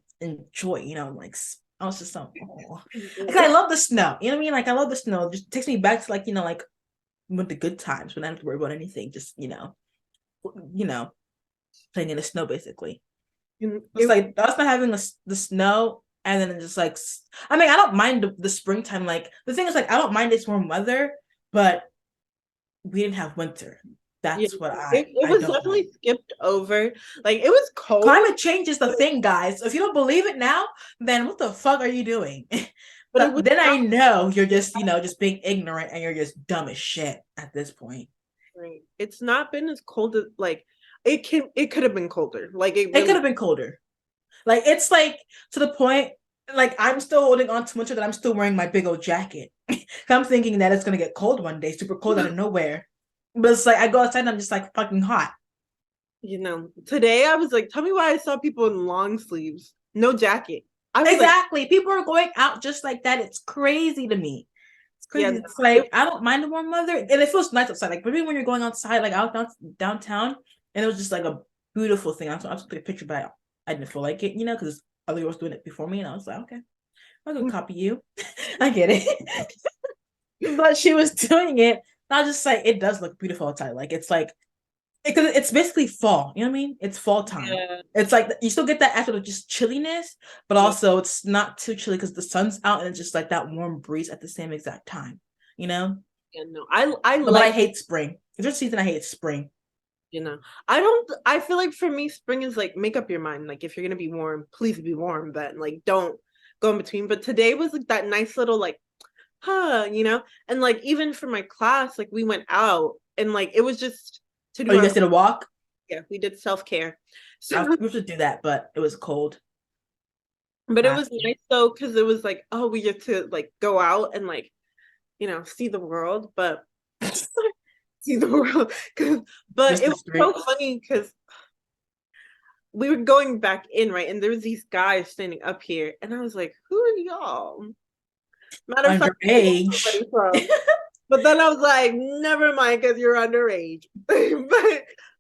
joy, you know, like I was just so because I love the snow. You know what I mean? Like I love the snow. It just takes me back to like, you know, like with the good times when I don't have to worry about anything. Just, you know, playing in the snow basically. It's It, like us not having the snow and then just like I mean I don't mind the springtime. Like the thing is like I don't mind this warm weather, but we didn't have winter. yeah, That's what it I was don't like. definitely skipped over. Like it was cold, Climate change is the thing, guys. If you don't believe it now, then what the fuck are you doing? but it But was then not I know you're just, you know, just being ignorant and you're just dumb as shit at this point. right. It's not been as cold as like it could have been colder. Like it It could really have been colder. Like it's like to the point like I'm still holding on to winter that I'm still wearing my big old jacket. I'm thinking that it's gonna get cold one day, super cold out of nowhere. But it's like I go outside and I'm just like fucking hot. today I was like, tell me why I saw people in long sleeves, no jacket. I was like, Exactly. People are going out just like that. It's crazy to me. It's yeah, crazy. It's like I don't mind the warm weather, and it feels nice outside. Like maybe when you're going outside, like out downtown, and it was just like a beautiful thing. I took a picture, but I didn't feel like it, you know, because other girls doing it before me, and I was like, okay. I'm gonna copy you. I get it. But she was doing it. And I was just like, it does look beautiful outside. Like it's like because it's basically fall. You know what I mean? It's fall time. Yeah. It's like you still get that after of just chilliness, but Yeah. also it's not too chilly because the sun's out and it's just like that warm breeze at the same exact time. You know? Yeah, no, I But I like, hate spring. If there's a season I hate, it's spring. you know, I don't, I feel like for me, spring is like, make up your mind. Like, if you're gonna be warm, please be warm, then like, don't go in between. But today was like that nice little, like, and like, even for my class, like, we went out and like, it was just to Oh, do you our, guys did a walk? yeah, we did self-care. So, We should do that, but it was cold but it was last year. nice though, because it was like, oh, we get to like go out and like, see the world, but see the world. But Just it the was so streets. funny because we were going back in, right? And there was these guys standing up here, and I was like, "Who are y'all?" Matter of fact, I don't know where Underage. somebody from. But then I was like, "Never mind, because you're underage."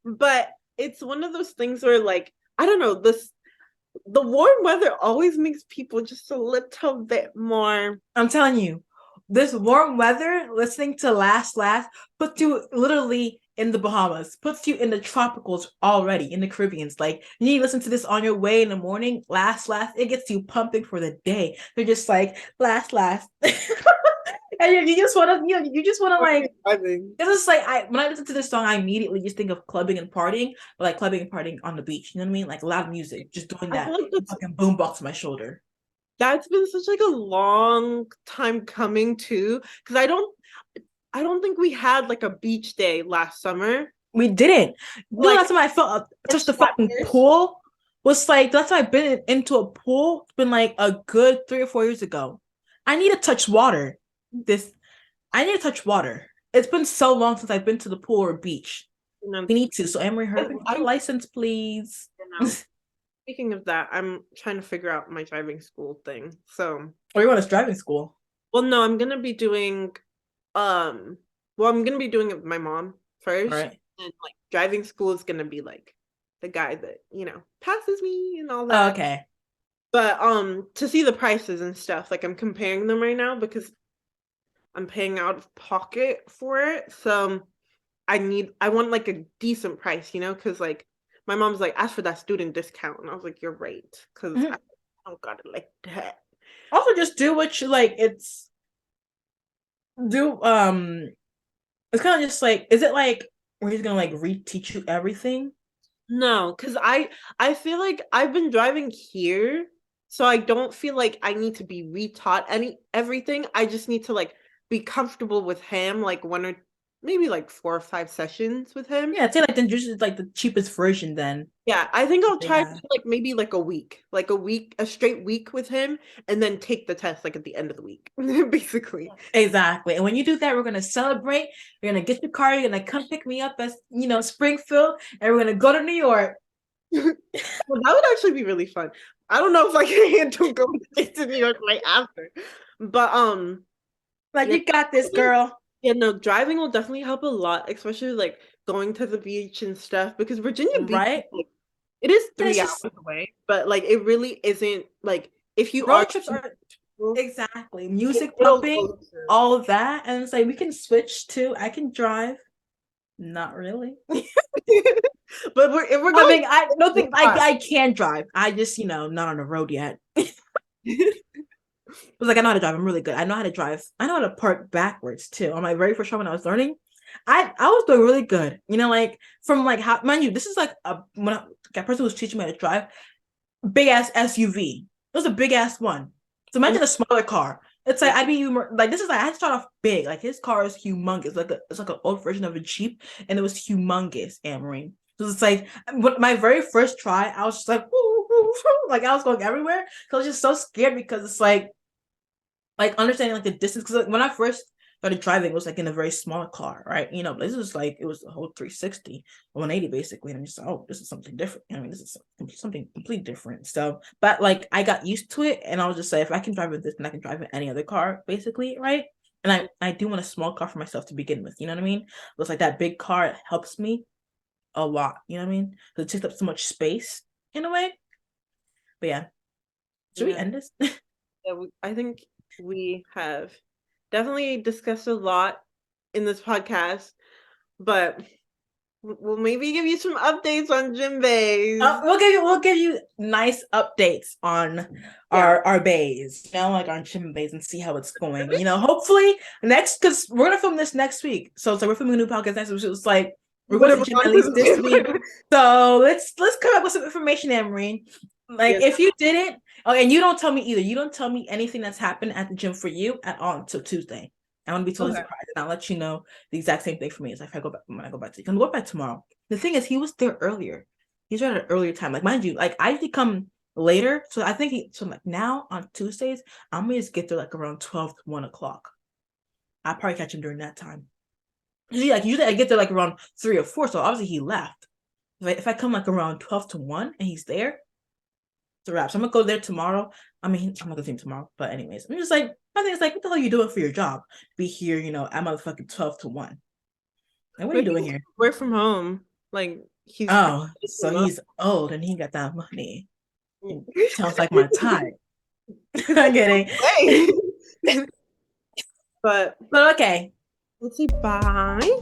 but it's one of those things where, like, I don't know, the warm weather always makes people just a little bit more. I'm telling you, this warm weather, listening to Last puts you literally in the Bahamas, puts you in the tropicals already, in the Caribbeans. Like, you need to listen to this on your way in the morning. Last, it gets you pumping for the day. They're just like, last. And you just want to, you just want to like, I think. it's just like, when I listen to this song, I immediately just think of clubbing and partying, but like clubbing and partying on the beach. You know what I mean? Like loud music, just doing I feel that. like Fucking boombox to my shoulder. that's been such like a long time coming too, because I don't think we had like a beach day last summer. We didn't. The Like last time I felt touched the fucking March. pool was like the last time I've been into a pool. It's been like a good 3 or 4 years ago. I need to touch water. This I need to touch water. It's been so long since I've been to the pool or beach. You know, We need to. So Emery, hurry up I, and get I your license, please. you know, speaking of that, I'm trying to figure out my driving school thing. So, Or you want us driving school? well, no, I'm gonna be doing um, well, I'm gonna be doing it with my mom All first, right. and like driving school is gonna be like the guy that passes me and all Oh, that. okay. But to see the prices and stuff, like I'm comparing them right now because I'm paying out of pocket for it. So I want like a decent price, because like my mom's like, ask for that student discount. And I was like, you're right. Because I Mhm. don't got it like that. Also, just do what you like. It's do It's kind of just like, is it like where he's gonna like reteach you everything? No, because I feel like I've been driving here, so I don't feel like I need to be retaught everything. I just need to like be comfortable with him, like one or maybe like 4 or 5 sessions with him. Yeah, I'd say like then just like the cheapest version then Yeah, I think I'll they try to have. do, like maybe like a week, a straight week with him, and then take the test like at the end of the week, basically. Exactly. And when you do that, we're gonna celebrate. You're gonna get your car, you're gonna come pick me up as Springfield, and we're gonna go to New York. Well, that would actually be really fun. I don't know if I can handle going to New York right after, but Like, yeah, you got this, girl. yeah, no, driving will definitely help a lot, especially like going to the beach and stuff, because Virginia Beach, Right? like, it is And three it's hours just away, but like it really isn't like if you are road trips are exactly music a little pumping, closer. all of that. And it's like we can switch to I can drive. Not really. But if we're I going mean, I don't to think car. I can drive. I just, not on the road yet. It was like I know how to drive. I'm really good. I know how to drive. I know how to park backwards too. On my very first time when I was learning, I was doing really good. Like from like how mind you, this is like a person who was teaching me how to drive big ass SUV. It was a big ass one. So imagine a smaller car. It's like Yeah. I'd be like this is like I had to start off big. Like his car is humongous. It's like an old version of a Jeep, and it was humongous, Amory. So it's like my very first try, I was just like, woo, woo, woo, like I was going everywhere. So I was just so scared because it's like understanding like the distance. Because like, when I first started driving, it was like in a very small car, right? This was like it was a whole 360, 180 basically. And I'm just like, oh, this is something different. I mean, this is something completely different. So, but like I got used to it, and I was just like, if I can drive with this, then I can drive with any other car, basically, right? And I do want a small car for myself to begin with. You know what I mean? It's like that big car helps me a lot. You know what I mean? Because it takes up so much space in a way. But yeah, should we Yeah. end this? Yeah, I think we have definitely discussed a lot in this podcast, but we'll maybe give you some updates on gym bays. We'll give you nice updates on Yeah. our bays, like our gym bays, and see how it's going. Hopefully next, because we're gonna film this next week. So it's like we're filming a new podcast next week. So it's like we're going to Whatever the gym on at to least the this week. gym. So let's come up with some information, Emery. Like Yes. if you didn't, oh, and you don't tell me either. You don't tell me anything that's happened at the gym for you at all until Tuesday. I want to be totally Okay. surprised, and I'll let you know the exact same thing for me. Is like if I go back when I go back to you can go back tomorrow. The thing is, he was there earlier. He's at an earlier time. Like mind you, like I usually come later, so I think like now on Tuesdays I'm gonna just get there like around 12 to 1 o'clock. I'll probably catch him during that time. Usually I get there like around 3 or 4. So obviously he left. If I come like around 12 to 1 and he's there, it's a wrap. So I'm gonna go there tomorrow. I mean, I'm not gonna see him tomorrow, but anyways, I'm just like, I think it's like, what the hell are you doing for your job? Be here, at motherfucking 12 to 1. And what are you Maybe doing here? work from home. Like he's Oh, so he's old and he got that money. Sounds like my type. I'm kidding. Hey. But But okay. let's see. Bye.